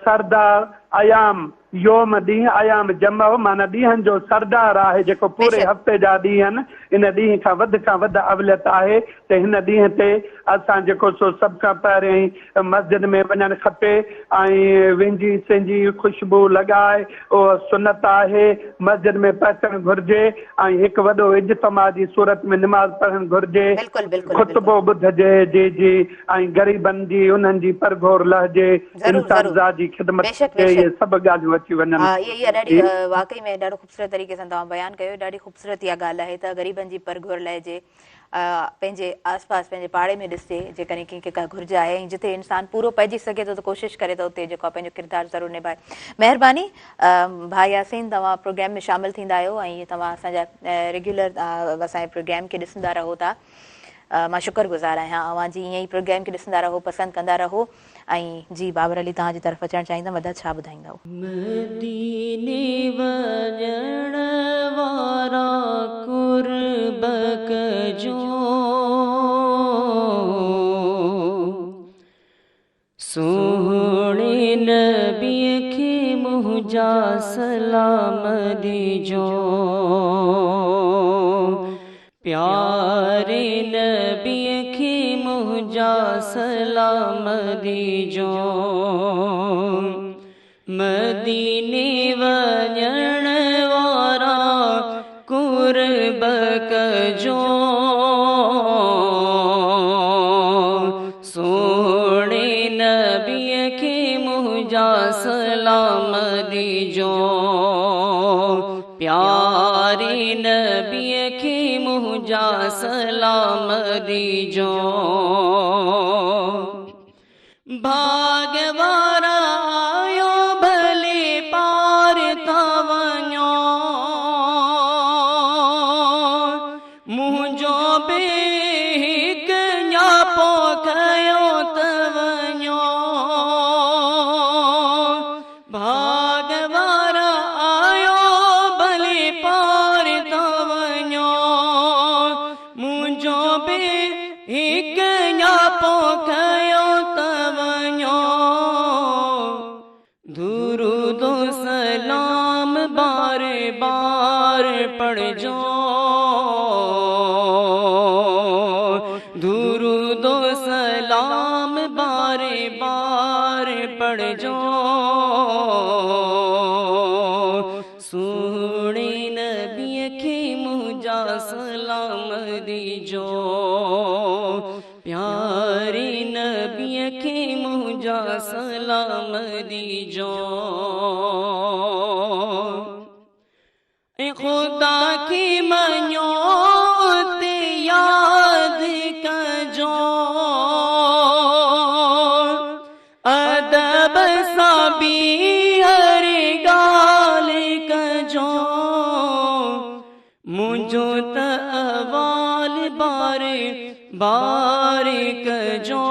सरदार अयाम योम ॾींहुं अयाम जमव माना ॾींहंनि जो सरदार आहे जेको पूरे हफ़्ते जा ॾींहं आहिनि इन ॾींहं खां वधि अवलियत आहे त हिन ॾींहं ते असां जेको सो सभ खां पहिरियों मस्जिद में वञणु खपे ऐं विंजी सिंजी ख़ुशबू लॻाए उहो सुनत आहे मस्जिद में पहुचणु घुरिजे ऐं हिकु वॾो इज्तिमा जी सूरत में निमाज़ पढ़णु घुरिजे ख़ुतबो ॿुधजे जी जी ऐं ग़रीबनि जी उन्हनि जी परघोर लहिजे इंसाज़ा जी ख़िदमत इहे सभु ॻाल्हियूं अची वञनि इहा ॾाढी वाकई में ॾाढो ख़ूबसूरत तरीक़े सां तव्हां बयानु कयो ॾाढी ख़ूबसूरत इहा ॻाल्हि आहे त ग़रीबनि जी परघोर लहिजे पंहिंजे आसपास पंहिंजे पाड़े में ॾिसजे जेकॾहिं कंहिंखे का घुर्ज आहे ऐं जिते इंसानु पूरो पइजी सघे थो त कोशिशि करे थो उते जेको आहे पंहिंजो किरदारु ज़रूरु निभाए महिरबानी भाई यासीन तव्हां प्रोग्राम में शामिलु थींदा आहियो ऐं तव्हां असांजा रेग्युलर असांजे प्रोग्राम खे ॾिसंदा रहो था मां शुक्रगुज़ार आहियां अवां जी ईअं ई प्रोग्राम खे ॾिसंदा रहो पसंदि कंदा रहो ऐं जी बाबर अली तव्हांजी तरफ़ अचणु चाहींदमि मदद छा ॿुधाईंदव मदीने वञण वारा कुर्ब कजो सोहणे नबीअ खे मुंहिंजा सलाम ॾिजो प्यारे नबीअ खे मुंहिंजा सलाम ॾिजो मदीने वञण वारा कुर्ब कजो सोहणे नबीअ खे मुंहिंजा सलाम ॾिजो प्यारे नबीअ खे मुंहिंजा सलाम ॾिजो भाग वारा आयो भले पार था वञो मुंहिंजो बि हिकु न्यापो कयो त वञो भाग वारा आयो भले पार था वञो मुंहिंजो बि हिकु न्यापो कयो त वञो दुरूदो सलाम बार बार पढ़जो दुरूदो सलाम बार बार पढ़जो सोहणे नबीअ खे मुंहिंजा सलाम ॾिजो प्यारे नबीअ खे मुंहिंजा सलाम ॾिजो ऐं ख़ुदा खे मञो ते यादि कजो अदब सां बि हर ॻाल्हि कजो मुंहिंजो त अहवाल बार बार कजो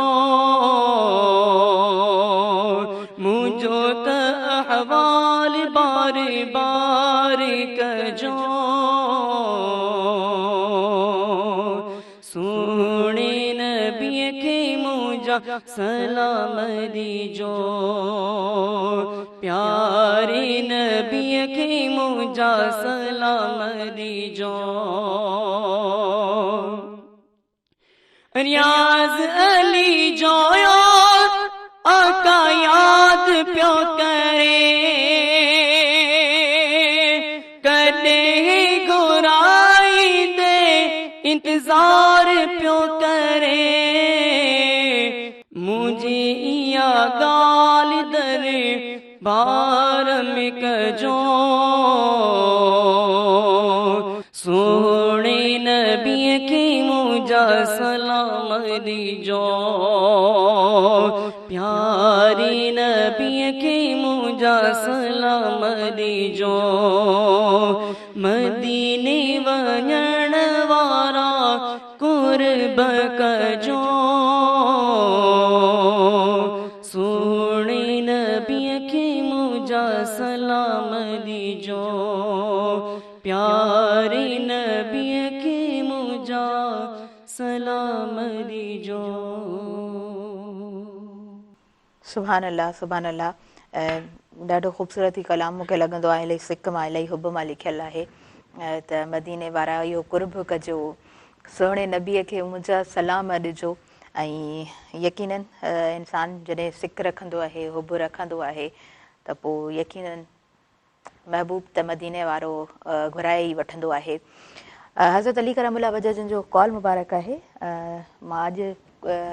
मुंहिंजो त अहवाल बार बार कजो सोहणे नबीअ खे मुंहिंजा सलाम ॾिजो प्यारे नबीअ खे मुंहिंजा सलाम ॾिजो रियाज़ अली जो आका याद पियो करे कॾहिं घुराई दे इंतज़ार पियो करे मुंहिंजी ॻाल्हि दरबार में कजो सोणे नबीअ खे मुंहिंजा सलाम ॾिजो प्यारे नबीअ खे मुंहिंजा सलाम ॾिजो मदीने वञण वारा कुर्ब कजो सोणे नबीअ खे मुंहिंजा सलाम ॾिजो प्यारे नबीअ खे मुंहिंजा सलाम ॾिजो। सुभान अल्लाह सुभान अल्लाह। ॾाढो ख़ूबसूरत ई कलाम मूंखे लॻंदो आहे इलाही सिक मां इलाही हुब मां लिखियलु आहे त मदीने वारा इहो कुर्ब कजो सुहिणे नबीअ खे मुंहिंजा सलाम ॾिजो ऐं यकीनन इंसानु जॾहिं सिक रखंदो आहे हुब रखंदो आहे त पोइ यकीनन महबूब त मदीने वारो घुराए ई वठंदो आहे। हज़रत अली करमुल्लाह वजह जिन जो कॉल मुबारक आहे। मां अॼु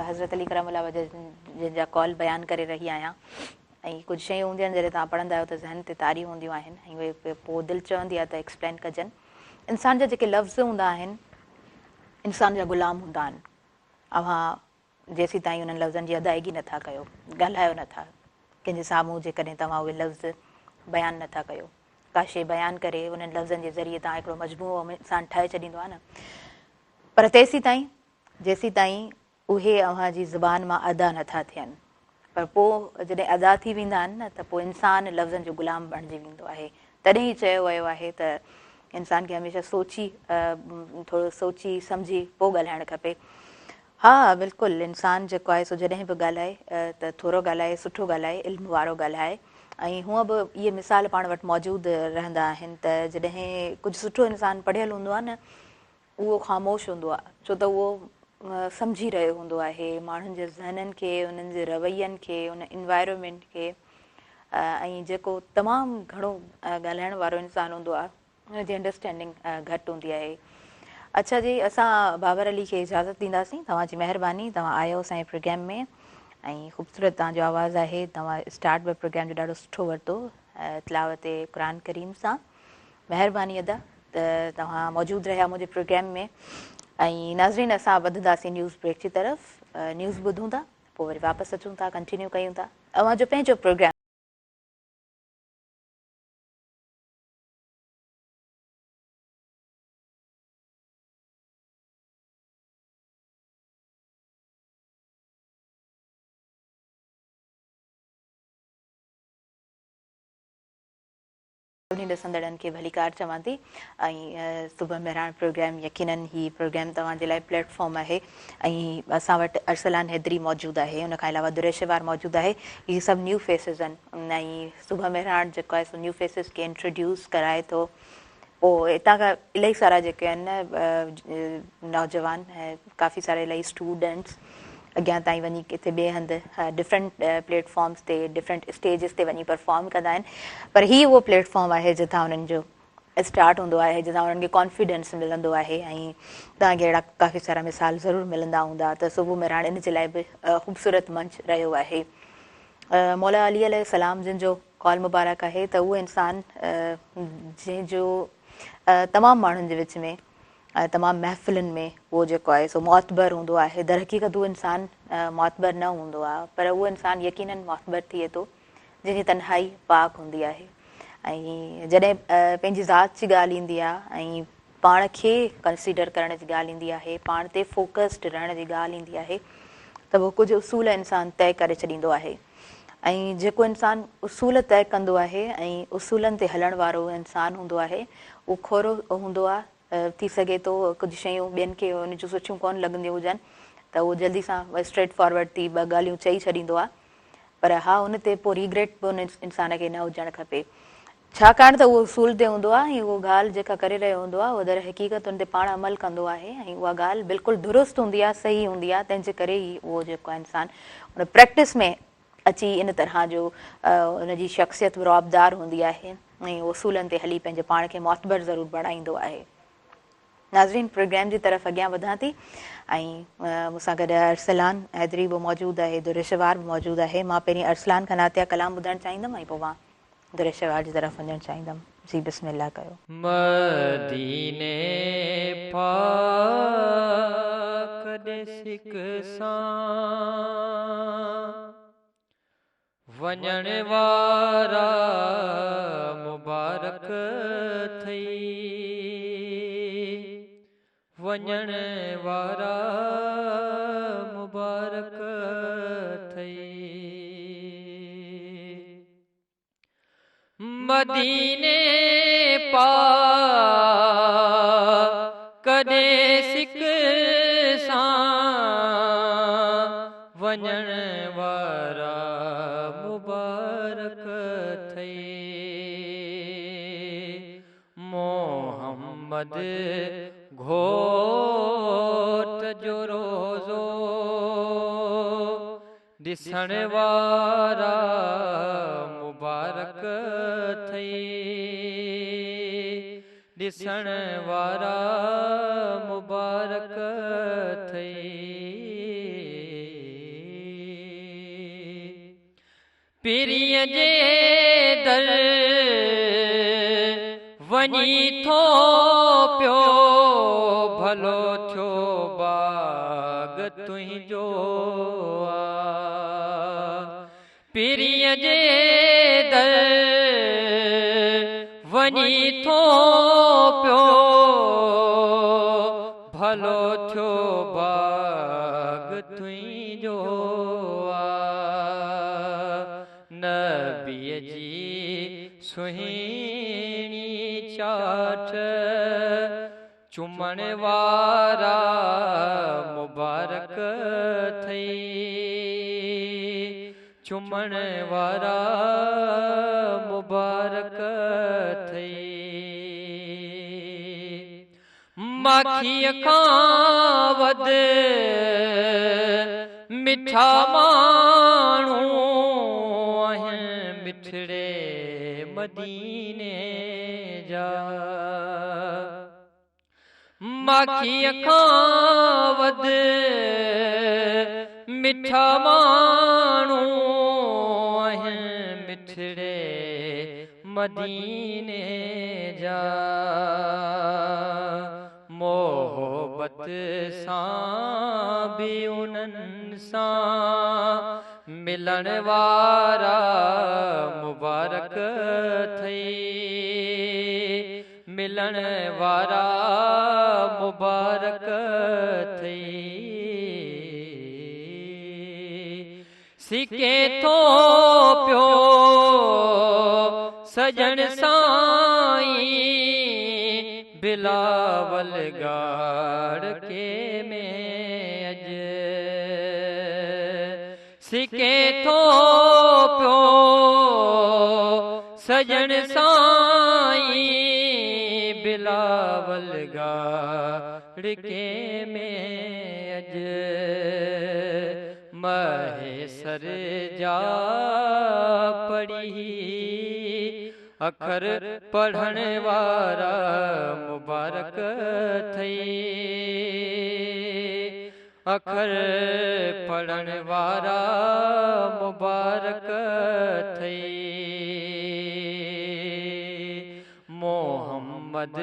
हज़रत अली करमुल्लाह वजह जिन जा कॉल बयानु करे रही आहियां ऐं कुझु शयूं हूंदियूं आहिनि जॾहिं तव्हां पढ़ंदा आहियो त ज़हन ते तारी हूंदियूं आहिनि ऐं उहे पोइ दिलि चवंदी आहे त एक्सप्लेन कजनि। इंसान जा जेके लफ़्ज़ हूंदा आहिनि इंसान जा ग़ुलाम हूंदा आहिनि। अव्हां जेसीं ताईं उन्हनि लफ़्ज़नि जी अदायगी नथा कयो ॻाल्हायो नथा कंहिंजे साम्हूं जेकॾहिं तव्हां उहे लफ़्ज़ बयानु नथा कयो का शइ बयानु करे उन्हनि लफ़्ज़नि जे ज़रिए तव्हां हिकिड़ो मजमूओ इंसानु ठाहे छॾींदो आहे न पर तेसीं ताईं जेसीं ताईं उहे अव्हां जी ज़ुबान मां अदा नथा थियनि पर पोइ जॾहिं अदा थी वेंदा आहिनि न त पोइ इंसानु लफ़्ज़नि जो ग़ुलाम बणिजी वेंदो आहे। तॾहिं ई चयो वियो आहे त इंसान खे हमेशह थोरो सोची सम्झी पोइ ॻाल्हाइणु खपे। हा बिल्कुलु इंसानु जेको आहे सो जॾहिं बि ॻाल्हाए त थोरो ॻाल्हाए सुठो ॻाल्हाए इल्मु वारो ॻाल्हाए ऐं हूअं बि इहे मिसाल पाण वटि मौजूदु रहंदा आहिनि त जॾहिं कुझु सुठो इंसानु पढ़ियलु हूंदो आहे न उहो ख़ामोश हूंदो आहे छो त उहो सम्झी रहियो हूंदो आहे माण्हुनि जे ज़हननि खे उन्हनि जे रवैयनि खे उन इन्वायरमेंट खे ऐं जेको तमामु घणो ॻाल्हाइण वारो इंसानु हूंदो आहे हुनजी अंडरस्टैंडिंग घटि हूंदी आहे। अच्छा जी असां बाबर अली खे इजाज़त ॾींदासीं। तव्हांजी महिरबानी तव्हां आयो असांजे प्रोग्राम में ऐं ख़ूबसूरत तव्हांजो आवाज़ु आहे तव्हां स्टार्ट बि प्रोग्राम जो ॾाढो सुठो वरितो तिलावत क़ुरान करीम सां। महिरबानी अदा त तव्हां मौजूदु रहिया मुंहिंजे प्रोग्राम में ऐं नाज़रीन असां वधंदासीं न्यूज़ ब्रेक जी तरफ़ न्यूज़ ॿुधूं था पोइ वरी वापसि अचूं था कंटिन्यू कयूं था अव्हांजो पंहिंजो प्रोग्राम ॾिसंदड़नि खे भलीकार चवां थी ऐं सुबुह मेहरान प्रोग्राम यकीनन ही प्रोग्राम तव्हांजे लाइ प्लेटफॉर्म आहे ऐं असां वटि अरसलान हैदरी मौजूदु आहे उन खां अलावा दुरेशवार मौजूदु आहे। इहे सभु न्यू फेसिस आहिनि ऐं सुबुह मेहरान जेको आहे सो न्यू फेसिस खे इंट्रोड्यूस कराए थो। पोइ हितां खां इलाही सारा जेके आहिनि न नौजवान ऐं काफ़ी सारा इलाही स्टूडेंट्स अॻियां ताईं वञी किथे ॿिए हंधि डिफरेंट प्लेटफॉर्म्स ते डिफरेंट स्टेजिस ते वञी परफॉर्म कंदा आहिनि पर हीअ उहो प्लेटफॉर्म आहे जितां हुननि जो स्टार्ट हूंदो आहे जितां हुननि खे कॉन्फिडेंस मिलंदो आहे ऐं तव्हांखे अहिड़ा काफ़ी सारा मिसाल ज़रूरु मिलंदा हूंदा त सुबुह मेहरान इन जे लाइ बि ख़ूबसूरत मंच रहियो आहे। मौला अली अलैहिस्सलाम जिन जो कॉल मुबारक आहे त उहो इंसानु जंहिंजो तमामु माण्हुनि जे विच में तमामु महफ़िलुनि में उहो जेको आहे सो मौतबर हूंदो आहे। दर हक़ीक़त उहो इंसानु मौतबर न हूंदो आहे पर उहो इंसानु यकीनन मौतबर थिए थो जंहिंजी तन्हाई पाक हूंदी आहे ऐं जॾहिं पंहिंजी ज़ात जी ॻाल्हि ईंदी आहे ऐं पाण खे कंसीडर करण जी ॻाल्हि ईंदी आहे पाण ते फोकस्ड रहण जी ॻाल्हि ईंदी आहे त उहो कुझु उसूल इंसानु तइ करे छॾींदो आहे ऐं जेको इंसानु उसूल तइ कंदो आहे ऐं उसूलनि ते हलण वारो इंसानु हूंदो आहे उहो खोरो हूंदो आहे। थी सघे थो कुझु शयूं ॿियनि खे उन जूं सुठियूं कोन लॻंदियूं हुजनि त उहो जल्दी सां स्ट्रेट फॉरवर्ड थी ॿ ॻाल्हियूं चई छॾींदो आहे पर हा उन ते पोइ रिग्रेट बि उन इंसान खे न हुजणु खपे छाकाणि त उहो उसूल ते हूंदो आहे ऐं उहा ॻाल्हि जेका करे रहियो हूंदो आहे उहा दर हक़ीक़त उन ते पाण अमल कंदो आहे ऐं उहा ॻाल्हि बिल्कुलु दुरुस्त हूंदी आहे सही हूंदी आहे तंहिंजे करे ई उहो जेको आहे इंसानु उन प्रैक्टिस में अची इन तरह जो उनजी शख़्सियत रौबदार हूंदी आहे ऐं उसूलनि ते हली पंहिंजे पाण खे मौतबर ज़रूरु बणाईंदो आहे। नाज़रीन प्रोग्राम जी तरफ़ अॻियां वधां थी ऐं मूंसां गॾु अरसलान हैदरी बि मौजूदु आहे, दुरेशवार बि मौजूदु आहे। मां पहिरीं अरसलान खां नातिया कलाम ॿुधणु चाहींदमि ऐं पोइ मां दुरेशवार जी तरफ़ वञणु चाहींदमि। जी बिस्मिल्लाह कयो। मदीने पाक दे सिक सां वञण वारा मुबारक थई, वञण वारा मुबारक थई। मदीने पाक दे सिक सां वञण वारा मुबारक थई। मोहम्मद घोट जो रोज़ो ॾिसण वारा मुबारक थई, ॾिसण वारा मुबारक थई। पीरीअ जे दर वञी थो पियो, भलो थियो बाग तुंहिंजो आ। पीरीअ जे दर वञी थो पियो, भलो थियो बाग तुंहिंजो आ। नबीअ जी सुहिणी चाट चुमण वारा मुबारक थई, चुमण वारा मुबारक थई। माखीअ खां वध मिठा माण्हू आहिनि मिठड़े मदीने जा। माखीअ खां वध मिठा माण्हू आहिनि मिठड़े मदीने जा। मोहब्बत सां बि उन्हनि सां मिलण वारा मुबारक थई, मिलण वारा मुबारक थई। सिके थो पियो सजण साईं बिलावल गाड़ के में अज। सिके थो पियो सजण साईं बिलावल गाड़ के में अज। महेसर जा पढ़ी अखर पढ़ण वारा मुबारक थई, अखर पढ़ण वारा मुबारक थई। मोहम्मद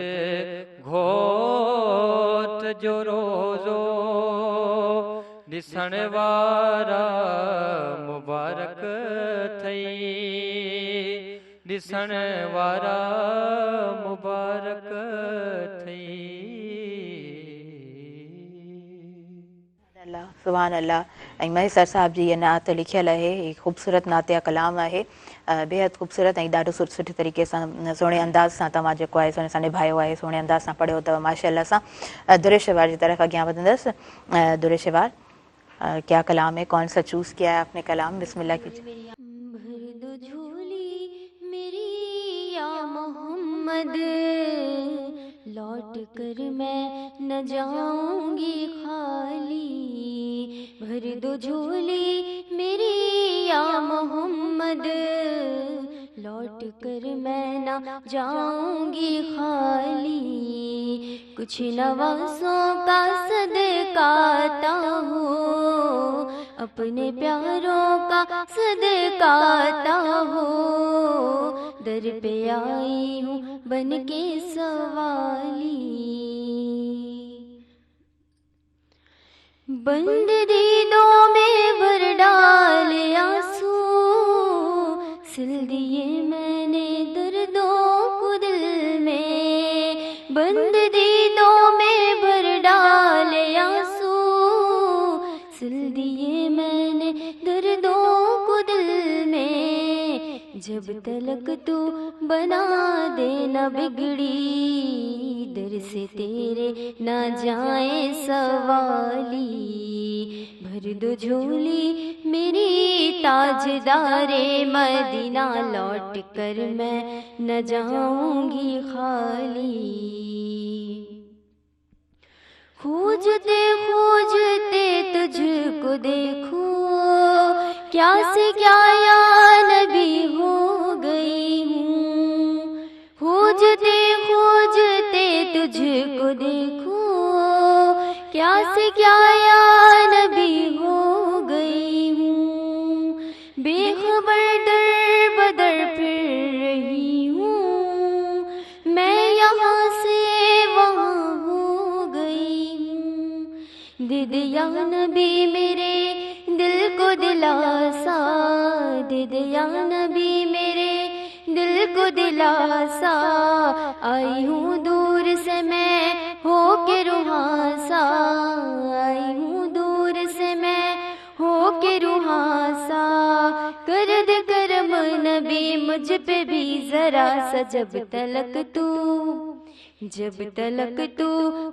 घोट जो रोज़ो ॾिसण वारा मुबारक थई, ॾिसण वारा मुबारक थई। अल्लाह सुभान अल्लाह। ऐं महेसर साहब जी इहा नात लिखियल आहे, ही ख़ूबसूरत नातिया कलाम आहे, बेहद ख़ूबसूरत ऐं ॾाढो सुठे तरीक़े सां सुहिणे अंदाज़ सां तव्हां जेको आहे सुहिणे सां निभायो आहे, सुहिणे अंदाज़ सां पढ़ियो अथव माशाअल्लाह सां। दुरेशवार जी तरफ़ अॻियां वधंदसि। दुरेशवार क्या कलाम है, कौन सा चूज़ किया है आपने कलाम, बिस्मिल्लाह कीजिए। भर दो झोली मेरी या मोहम्मद, लौट कर मैं न जाऊंगी खाली। भर दो झोली मेरी या मोहम्मद, لوٹ کر میں نہ جاؤں گی خالی، کچھ نوازوں کا صدقہ عطا ہو، اپنے پیاروں کا صدقہ عطا ہو، در پہ آئی ہوں بن کے سوالی، بند دیدوں میں بھر ڈالے آنسو، سل دیے میں نے دردوں کو دل میں، بند دیدوں میں بھر ڈالے آنسو، سل دیے میں نے دردوں کو دل میں، جب تلک تو بنا دینا بگڑی، در سے تیرے نہ جائیں سوالی، بھر دو جھولی میری تاجدار مدینہ، لوٹ کر میں نہ جاؤں گی خالی، خوجتے خوجتے تجھ کو دیکھوں، کیا سے کیا یا نبی ہو گئی ہوں، خوجتے خوجتے تجھ کو دیکھوں، کیا سے کیا یا نبی ہو گئی ہوں، بے خبر در بدر پھر رہی ہوں، میں یہاں سے وہاں ہو گئی ہوں، دے دے یا نبی میرے دل کو دلاسا، دے دے یا نبی میرے دل کو دلاسا، آئی ہوں دور سے میں ہو کے روحانسا، آئی ہوں دور سے میں ہو کے روحانسا، کر دے کرم نبی مجھ پہ بھی ذرا سا، جب تلک تو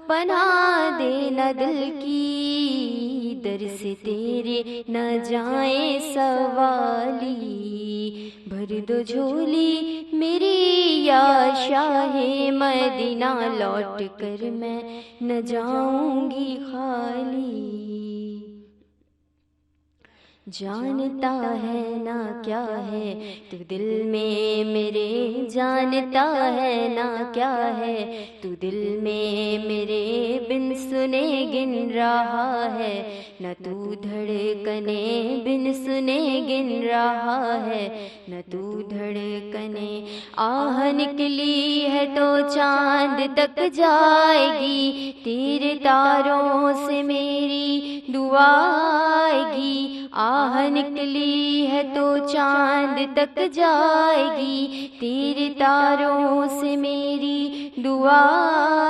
پناہ دینا دل کی، در سے تیرے نہ جائیں سوالی، بھر دو جھولی میری یا شاہ مدینہ، لوٹ کر میں نہ جاؤں گی خالی، جانتا ہے نا کیا ہے تو دل میں میرے، جانتا ہے نا کیا ہے تو دل میں میرے، بن سنے گن رہا ہے نہ تو دھڑکنے، بن سنے گن رہا ہے نہ تو دھڑکنے، آہ نکلی ہے تو چاند تک جائے گی، تیرے تاروں سے میری دعا آئے گی، آہ نکلی ہے تو چاند تک جائے گی، تیرے تاروں سے میری دعا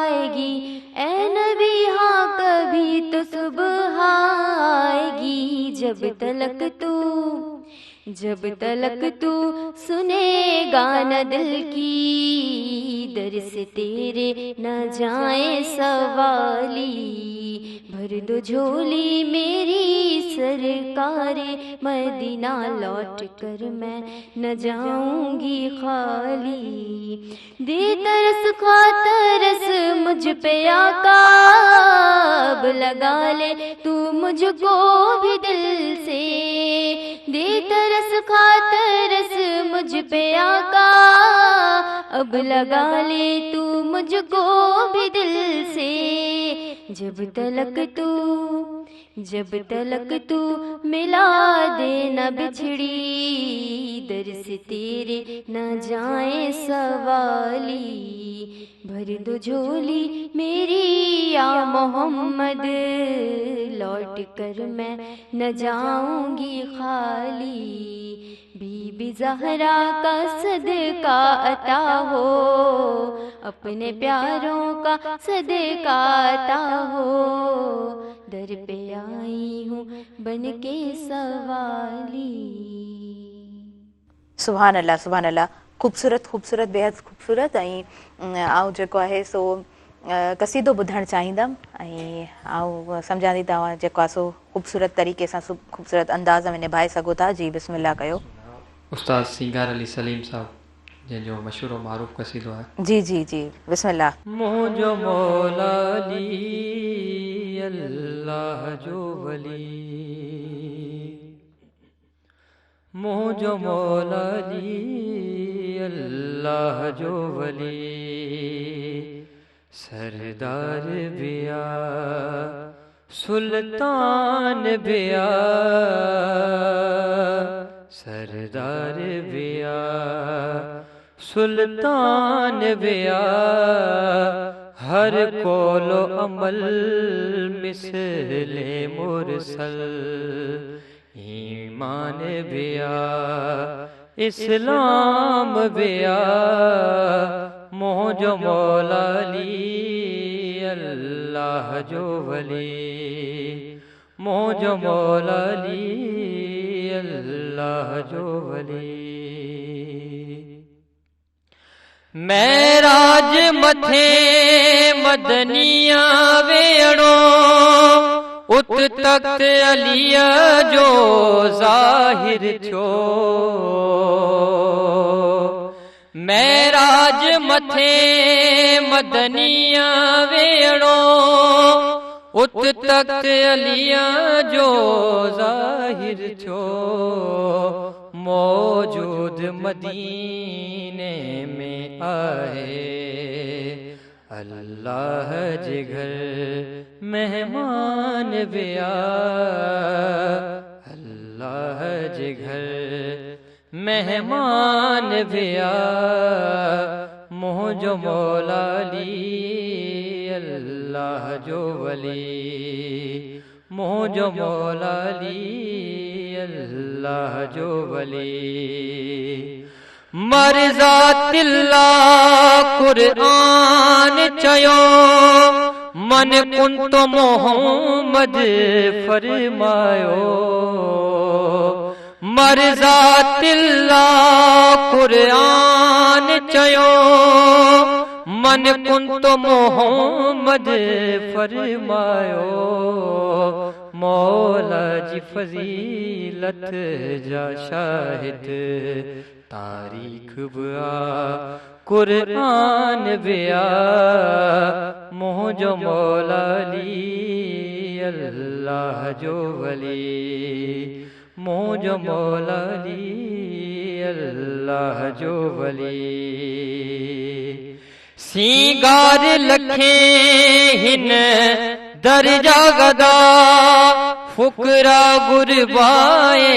آئے گی، اے نبی ہاں کبھی تو صبح آئے گی، جب تلک تو سنے گا نہ دل کی، در سے تیرے نہ جائیں سوالی، بھر دو جھولی میری سرکار مدینہ، لوٹ کر میں نہ جاؤں گی خالی، دے ترس کھا ترس مجھ پہ آقا، اب لگا لے تو مجھ کو بھی دل سے، دے ترس کھا ترس مجھ پہ آقا، اب لگا لے تو مجھ کو بھی دل سے، جب تلک تو ملا دینا بچھڑی، در سے تیرے نہ جائیں سوالی، بھر دو جھولی میری یا محمد، لوٹ کر میں نہ جاؤں گی خالی، بی بی زہرا کا صدقہ عطا ہو، اپنے پیاروں کا صدقہ عطا ہو، در پہ آئی ہوں بن کے سوالی۔ سبحان اللہ سبحان اللہ، خوبصورت خوبصورت बेहद खूबसूरत। ऐं आउं जेको आहे सो कसीदो ॿुधणु चाहींदमि ऐं आउं सम्झां थी तव्हां जेको आहे सो खूबसूरत तरीक़े सां खूबसूरत अंदाज़ में निभाए सघो था। जी बिस्मिल्लाह कयो। उस्ताद सिंगार अली सलीम साहब जंहिंजो मशहूरु मारूफ़ कसीदो आहे। जी जी जी बिस्मिल्लाह। मुंहिंजो मौला अली अल्लाह जो वली, मुंहिंजो मौला अली अल्लाह जो वली सरदार बिया सुल्तान बिया सरदार बिया सुल्तान बिया हर कोलो अमल मिसले मुरसल ईमान बिया इस्लाम बिया मोहजो मौला ली अल्लाह जो वली मोहजो मौला ली अल्लाह जो वली महराज मथे मदनिया वेड़ो उत तख्त अलिया जो ज़ाहिर थियो महराज मथे मदनिया वेड़ो उत तख्त अलिया जो ज़ाहिर थियो मौजूद मदीने में आए अल्लाह जे घर मेहमान बिया अल्लाह जे घर मेहमान बिया मोहजो मौला ली अल्लाह जो वली मोहजो मौला ली अल्लाह जो वली मरज़ातिल्ला कुरान चयो मन कुंतो मोहम्मद फरमायो मरज़ातिल्ला कुरान चयो मन कुंतो मोहम्मद फरमायो मौला जी फजीलत जा शाहिद तारीख बिया कुरान बिया मोहजो मौला ली अल्लाह जो वली मोहजो मौला ली अल्लाह जो वली सीगार लखे हिन दर्जा गदा फुकरा गुरबाए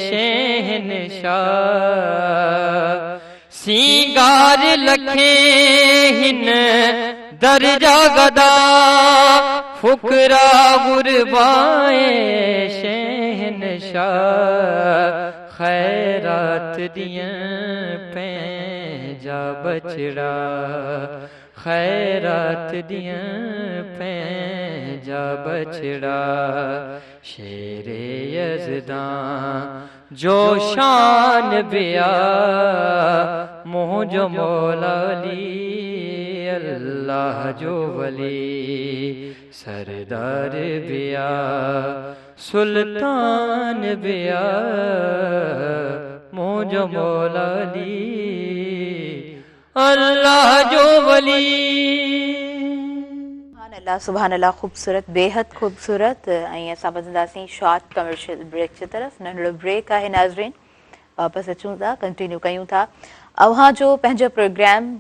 शहनशाह सीगार लखे हिन दर्जा गदा फुकरा गुरबाए शहनशाह खैरात दियां पैंजा बछड़ा खैरात दियां पैंजा बछड़ा शेरे यज़दां जो शान बिया मोहजो मौला ली अल्लाह जो वली सरदार बिया सुल्तान बिया मोहजो मौला ली अल्लाह जो वली सुभान अल्लाह ख़ूबसूरत बेहद ख़ूबसूरत ऐं असां वधंदासीं शॉर्ट कमर्शियल ब्रेक जी तरफ़ नंढड़ो ब्रेक आहे नाज़रीन वापसि अचूं था कंटिन्यू कयूं था अव्हां जो पंहिंजो प्रोग्राम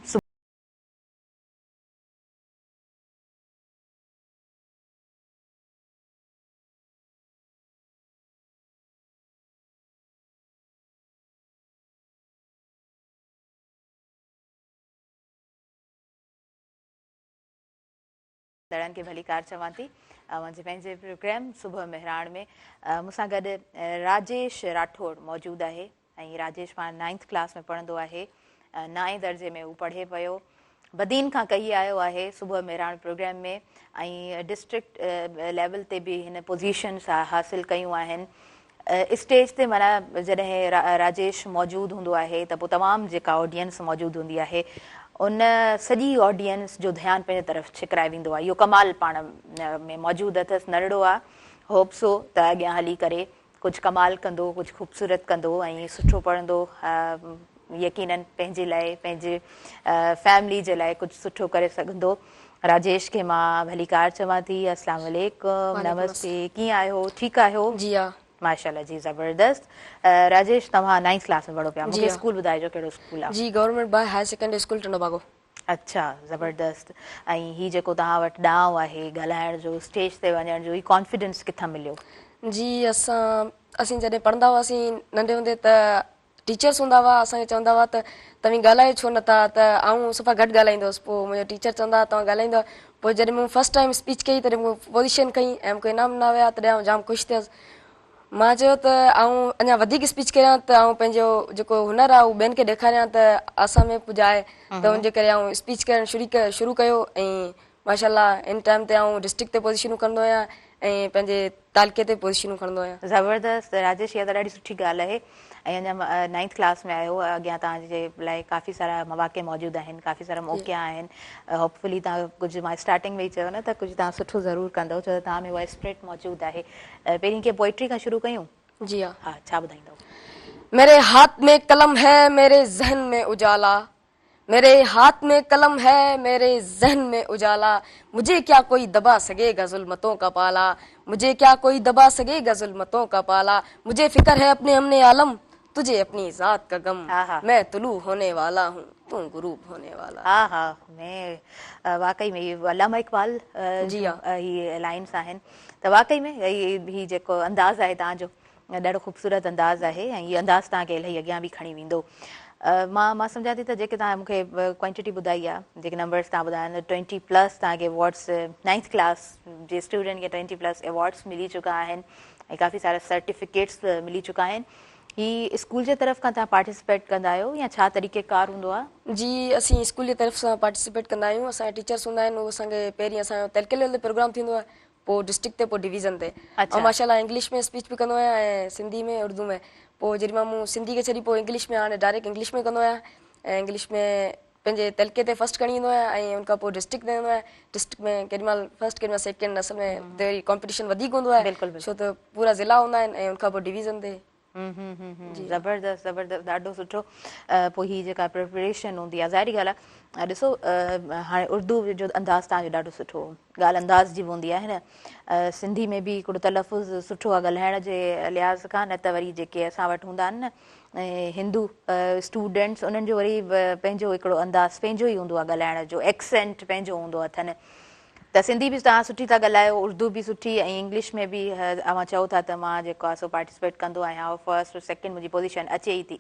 दड़नि खे भली कार चवां थी मुंहिंजे पंहिंजे प्रोग्राम सुबुह मेहराण में मूंसां गॾु राजेश राठौड़ मौजूदु आहे ऐं राजेश पाण 9th क्लास में पढ़ंदो आहे 9 दर्जे में हू पढ़े पियो बदीन खां कई आयो आहे सुबुह मेहराण प्रोग्राम में ऐं डिस्ट्रिक्ट लेवल ते बि हिन पोज़ीशन्स हासिल कयूं आहिनि स्टेज ते माना जॾहिं राजेश मौजूदु हूंदो आहे त पोइ तमामु जेका ऑडियंस मौजूदु हूंदी आहे उन सॼी ऑडियंस जो ध्यानु पंहिंजे तरफ़ छिकराए वेंदो आहे इहो कमाल पाण में मौजूदु अथसि नंढड़ो आहे होप सो त अॻियां हली करे कुझु कमाल कंदो कुझु ख़ूबसूरत कंदो ऐं सुठो पढ़ंदो यकीनन पंहिंजे लाइ पंहिंजे फैमिली जे लाइ कुझु सुठो करे सघंदो राजेश खे मां भली कार चवां थी अस्सलाम वालेकुम नमस्ते कीअं आहियो ठीकु आहियो जी हाँ माशाल्लाह जी, ज़बरदस्त। राजेश, तव्हां 9th क्लास में पढ़ो पिया, जी मूंखे हाँ। स्कूल ॿुधाइजो कहिड़ो स्कूल आहे? जी government boy higher secondary school Tando Bago. अच्छा, ज़बरदस्त। ऐं हीउ जेको तव्हां वटि ॾांव आहे ॻाल्हाइण जो, स्टेज ते वञण जो, हीउ कॉन्फिडेंस किथां मिलियो? जी असीं जॾहिं पढ़ंदा हुआसीं नंढे हूंदे त टीचर्स हूंदा हुआ, असांखे चवंदा हुआ त तव्हीं ॻाल्हायो छो नथा, त आउं सफ़ा घटि ॻाल्हाईंदो हुअसि। पोइ मुंहिंजो टीचर चवंदा हुआ तव्हां ॻाल्हाईंदो। पोइ जॾहिं मूं फस्ट टाइम स्पीच कई तॾहिं मूं पोज़ीशन खई ऐं मूंखे इनाम न विया, तॾहिं आउं जाम ख़ुशि थियसि। मां चयो त आउं अञा वधीक स्पीच कयां त आउं पंहिंजो जेको हुनर आहे उहो ॿियनि खे ॾेखारियां त असां में पुॼाए, त हुनजे करे आउं स्पीच करणु शुरू कयो ऐं माशाल्लाह इन टाइम ते आउं डिस्ट्रिक्ट ते पोज़ीशनूं खणंदो आहियां ऐं पंहिंजे तालके ते पोज़ीशनूं खणंदो आहियां। ज़बरदस्त राजेश, इहा त ॾाढी सुठी ॻाल्हि आहे। ऐं अञा 9th क्लास में आहियो, अॻियां तव्हांजे लाइ काफ़ी सारा मौक़े मौजूदु आहिनि, काफ़ी सारा मौक़ा आहिनि। होपफुली तव्हां कुझु, मां स्टार्टिंग में ई चयो न, त कुझु तव्हां सुठो ज़रूरु कंदव, छो त तव्हां में उहा स्पिरिट मौजूदु आहे। पहिरीं कीअं पोइट्री खां शुरू कयूं? जी हाँ। हा, छा ॿुधाईंदव? मेरे हाथ में कलम है मेरे जहन में उजाला, मेरे हाथ में कलम है मेरे जहन में उजाला, मुझे क्या कोई दबा सकेगा जुल्मतों का पाला, मुझे क्या कोई दबा सकेगा जुल्मतों का पाला, मुझे फिक्र है अपने हमने आलम, तुझे अपनी ज़ात का गम, मैं तुलू होने वाला हूँ तू गुरूब होने वाला। हा हा, मैं वाकई में अल्लामा इकबाल जी हाँ। ही लाइन्स आहिनि, त वाकई में ही जेको अंदाज़ आहे तव्हांजो ॾाढो ख़ूबसूरत अंदाज़ आहे ऐं हीअ अंदाज़ तव्हांखे इलाही अॻियां बि खणी वेंदो। मां सम्झां थी त जेके तव्हां मूंखे क्वांटिटी ॿुधाई आहे, जेके नंबर्स तव्हां ॿुधाया आहिनि, 20+ तव्हांखे अवॉर्ड्स 9th क्लास जे स्टूडेंट खे 20+ अवॉर्ड्स मिली चुका आहिनि ऐं काफ़ी सारा सर्टिफिकेट्स मिली चुका आहिनि। ही स्कूल जे तरफ़ खां तव्हां पार्टिसिपेट कंदा आहियो या छा तरीक़ेकार हूंदो आहे? जी असीं स्कूल जी तरफ़ सां पार्टिसिपेट कंदा आहियूं। असांजा टीचर्स हूंदा आहिनि, उहे असांखे पहिरीं असांजो तहलके लेवल ते प्रोग्राम थींदो आहे, पोइ डिस्ट्रिक्ट ते, पोइ डिवीज़न ते। ऐं माशाल्लाह इंग्लिश में स्पीच बि कंदो आहियां ऐं सिंधी में, उर्दू में। पोइ जॾहिं मूं सिंधी खे छॾी पोइ इंग्लिश में, हाणे डायरेक्ट इंग्लिश में कंदो आहियां ऐं इंग्लिश में पंहिंजे तहलके ते फस्ट खणी ईंदो आहियां ऐं उनखां पोइ डिस्ट्रिक्ट ते वेंदो आहियां। डिस्ट्रिक्ट में केॾीमहिल फस्ट, केॾीमहिल सेकेंड, असल में त कॉम्पिटिशन वधीक हूंदो आहे, छो त पूरा ज़िला हूंदा आहिनि ऐं उनखां पोइ डिवीज़न ते। ज़बरदस्त ज़बरदस्त, ॾाढो सुठो। पोइ हीअ जेका प्रिपरेशन हूंदी आहे, ज़ाहिरी ॻाल्हि आहे, ॾिसो हाणे उर्दू जो अंदाज़ तव्हांजो ॾाढो सुठो, ॻाल्हि अंदाज़ जी बि हूंदी आहे न। सिंधी में बि हिकिड़ो तलफ़ुज़ सुठो आहे ॻाल्हाइण जे लिहाज़ खां, न त वरी जेके असां वटि हूंदा आहिनि न हिंदू स्टूडेंट्स, उन्हनि जो वरी पंहिंजो हिकिड़ो अंदाज़ पंहिंजो ई हूंदो आहे ॻाल्हाइण जो, एक्सेंट पंहिंजो हूंदो अथनि। त सिंधी बि तव्हां सुठी था ॻाल्हायो, उर्दू बि सुठी, ऐं इंग्लिश में बि तव्हां चओ था त मां जेको आहे सो पार्टिसिपेट कंदो आहियां, फस्ट सेकेंड मुंहिंजी पोज़ीशन अचे ई थी।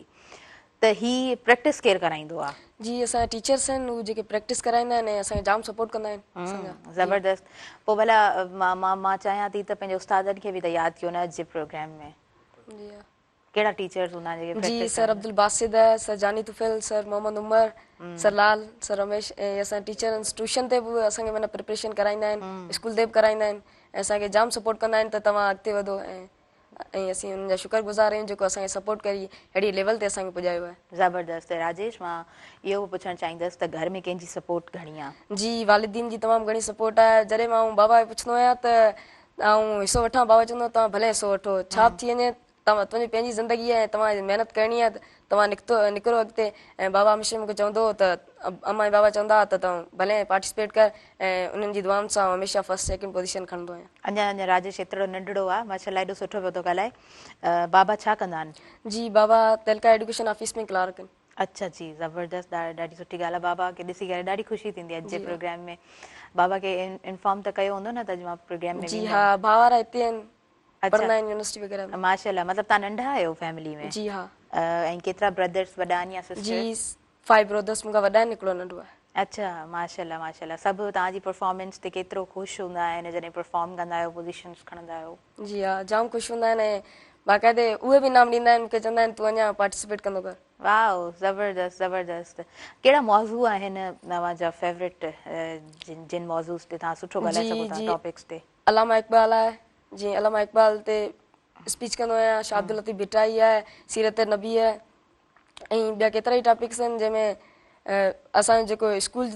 त ही प्रैक्टिस केरु कराईंदो आहे? जी असांजा टीचर्स आहिनि, उहे जेके प्रैक्टिस कराईंदा आहिनि ऐं असांखे जाम सपोर्ट कंदा आहिनि। ज़बरदस्त। पोइ भला मां चाहियां थी त पंहिंजे उस्तादनि खे बि त यादि कयो न अॼु जे प्रोग्राम में। कहिड़ा टीचर्स हूंदा आहिनि? जी सर अब्दुल बासिद है, सर जानी तुफैल, सर मोहम्मद उमर, सर लाल, सर रमेश। ऐं असां टीचर ट्यूशन ते बि असांखे माना प्रिपरेशन कराईंदा आहिनि, स्कूल ते बि कराईंदा आहिनि ऐं असांखे जाम सपोर्ट कंदा आहिनि त तव्हां अॻिते वधो। ऐं असीं हुननि जा शुक्रगुज़ार आहियूं जेको असांखे सपोर्ट करी अहिड़ी लेवल ते असांखे पुॼायो आहे। ज़बरदस्त। राजेश, मां इहो बि पुछणु चाहींदसि त घर में कंहिंजी सपोर्ट घणी आहे? जी वालिदीन जी तमामु घणी सपोर्ट आहे। जॾहिं मां बाबा खे पुछंदो आहियां त आउं हिसो वठां, बाबा चवंदो तव्हां भले हिसो वठो, छा बि थी वञे, तव्हां तुंहिंजी पंहिंजी ज़िंदगी आहे, तव्हां महिनत करणी आहे, तव्हां निकिरो अॻिते। ऐं बाबा हमेशह मूंखे चवंदो हो त अम्मा ऐं बाबा चवंदा हुआ त तव्हां भले पार्टिसिपेट कर, ऐं उन्हनि जी दुआउनि सां हमेशह फस्ट सेकेंड पोज़ीशन खणंदो आहियां। अञा राजेश एतिरो नंढड़ो आहे, माशाल्लाह एॾो सुठो पियो थो ॻाल्हाए। बाबा छा कंदा आहिनि? जी बाबा तहलका एजुकेशन ऑफिस में क्लार्क आहिनि। अच्छा जी, ज़बरदस्त, ॾाढी सुठी ॻाल्हि आहे। बाबा खे ॾिसी करे ॾाढी ख़ुशी थींदी आहे अॼु जे प्रोग्राम में। बाबा खे इंफॉर्म त कयो हूंदो न त अॼु मां प्रोग्राम में? जी हा, भाउर हिते आहिनि, पढ़ंदा आहिनि यूनिवर्सिटी वग़ैरह में। माशाल्लाह, मतिलबु तव्हां नंढा आहियो फैमिली में? जी हा। ऐं केतिरा ब्रदर्स वॾा आहिनि या सिस्टर्स? जी 5 ब्रदर्स मूंखां वॾा आहिनि, हिकिड़ो नंढो आहे। अच्छा, माशाल्लाह माशाल्लाह। सभु तव्हांजी परफॉर्मेंस ते केतिरो ख़ुशि हूंदा आहिनि जॾहिं परफॉर्म कंदा आहियो, पोज़ीशन्स खणंदा आहियो? जी हा, जाम ख़ुशि हूंदा आहिनि ऐं बाक़ाइदे उहे बि इनाम ॾींदा आहिनि, मूंखे चवंदा आहिनि तूं अञा पार्टिसिपेट कंदो कर। वाह, ज़बरदस्त ज़बरदस्त। कहिड़ा मौज़ू आहिनि तव्हांजा फेवरेट, जिन मौज़ूस ते तव्हां सुठो ॻाल्हाए सघो था, टॉपिक्स ते? अलामा इकबाल आहे, जीअं अलामा इकबाल ते स्पीच कंदो आहियां, शाह अब्दुल लतीफ़ भिटाई आहे, सीरत नबी आहे, ऐं ॿिया केतिरा ई टॉपिक्स आहिनि जंहिंमें असांजो जेको स्कूल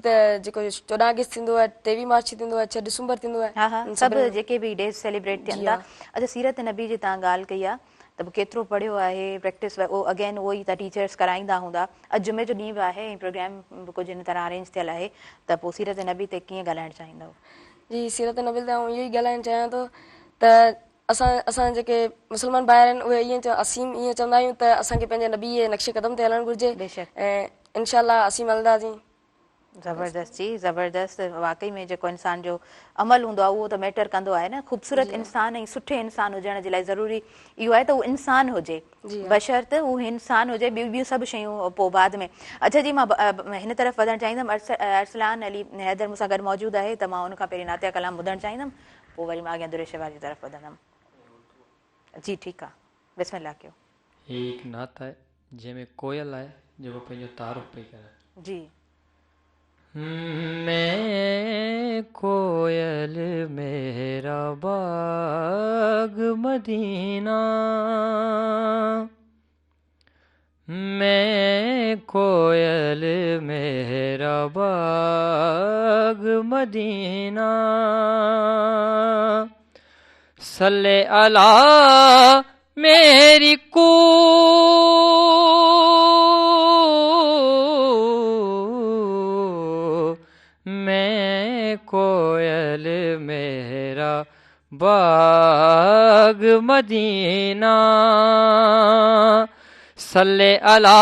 जेको 14 अगस्त थींदो आहे, 23 मार्च थींदो आहे, 6 डिसंबर थींदो आहे। हा हा, सभु जेके बि डेज सेलिब्रेट थियनि था। अच्छा, सीरत नबी जी तव्हां ॻाल्हि कई आहे त केतिरो पढ़ियो आहे, प्रैक्टिस अगेन उहो ई त टीचर्स कराईंदा हूंदा। अॼु जुमे जो ॾींहुं बि आहे ऐं प्रोग्राम बि कुझु इन तरह अरेंज थियल आहे, त पोइ सीरत नबी ते कीअं ॻाल्हाइणु चाहींदव? जी सीरत नबी ते आउं इहो ई ॻाल्हाइणु चाहियां थो त असां जेके मुस्लमान भाइर आहिनि उहे ईअं असीम ईअं चवंदा आहियूं त असांखे पंहिंजे नबी जे नक्शे क़दम ते हलणु घुरिजे बेशक। ऐं इनशाअल्लाह असीम हलंदासीं। ज़बरदस्त जी, ज़बरदस्त। वाकई में जेको इंसान जो अमल हूंदो आहे उहो त मैटर कंदो आहे न। ख़ूबसूरत इंसान ऐं सुठे इंसान हुजण जे लाइ ज़रूरी इहो आहे त उहो इंसान हुजे, बशर्त उहो इंसान हुजे, ॿियूं सभु शयूं पोइ बाद में। अच्छा जी, मां हिन तरफ़ वधणु चाहींदमि। अरसलान अली हैदर मूंसां गॾु मौजूदु आहे, त मां उनखां पहिरीं नातिया कलाम ॿुधणु चाहींदमि, पोइ वरी मां अॻियां दुरेशवा जी तरफ़ वधंदमि। जी ठीकु आहे, बिस्मिल्लाह कयो। एक नात आहे जंहिंमें कोयल आहे जेको पंहिंजो तारुफ़ पई करे। जी। मैं कोयल मेरा बाग मदीना, मैं कोयल मेरा बाग मदीना, सल्ले अला मेरी को मैं कोयल मेरा बाग मदीना, सल्ले अला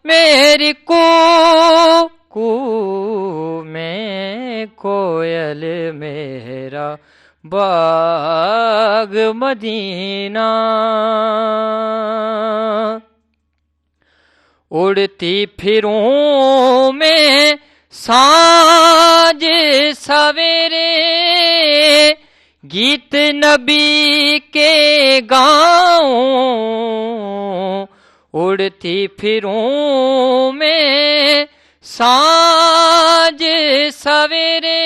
मेरी को मैं कोयल मेरा बाग मदीना, उड़ती फिरूं मैं सांझ सवेरे, गीत नबी के गाऊं, उड़ती फिरूं मैं सांझ सवेरे,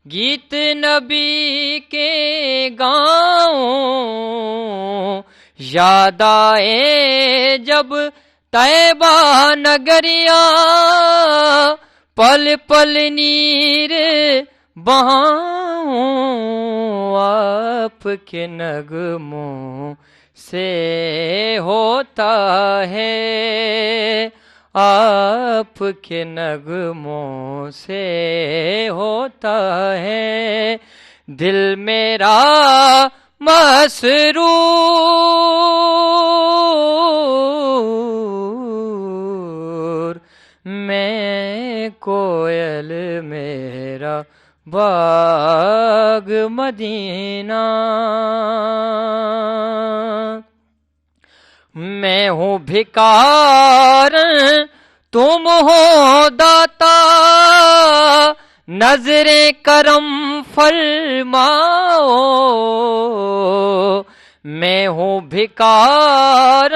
गीत नबी के गाऊं, याद आए जब तैबा नगरिया, पल पल नीर बहाऊं, आपके नगमों से होता है, आपके नगमों से होता है दिल मेरा मसरूर, मैं कोयल मेरा बाग मदीना, मैं हूँ भिकार तुम हो दाता, नजरे करम फरमाओ, मैं हूँ भिकार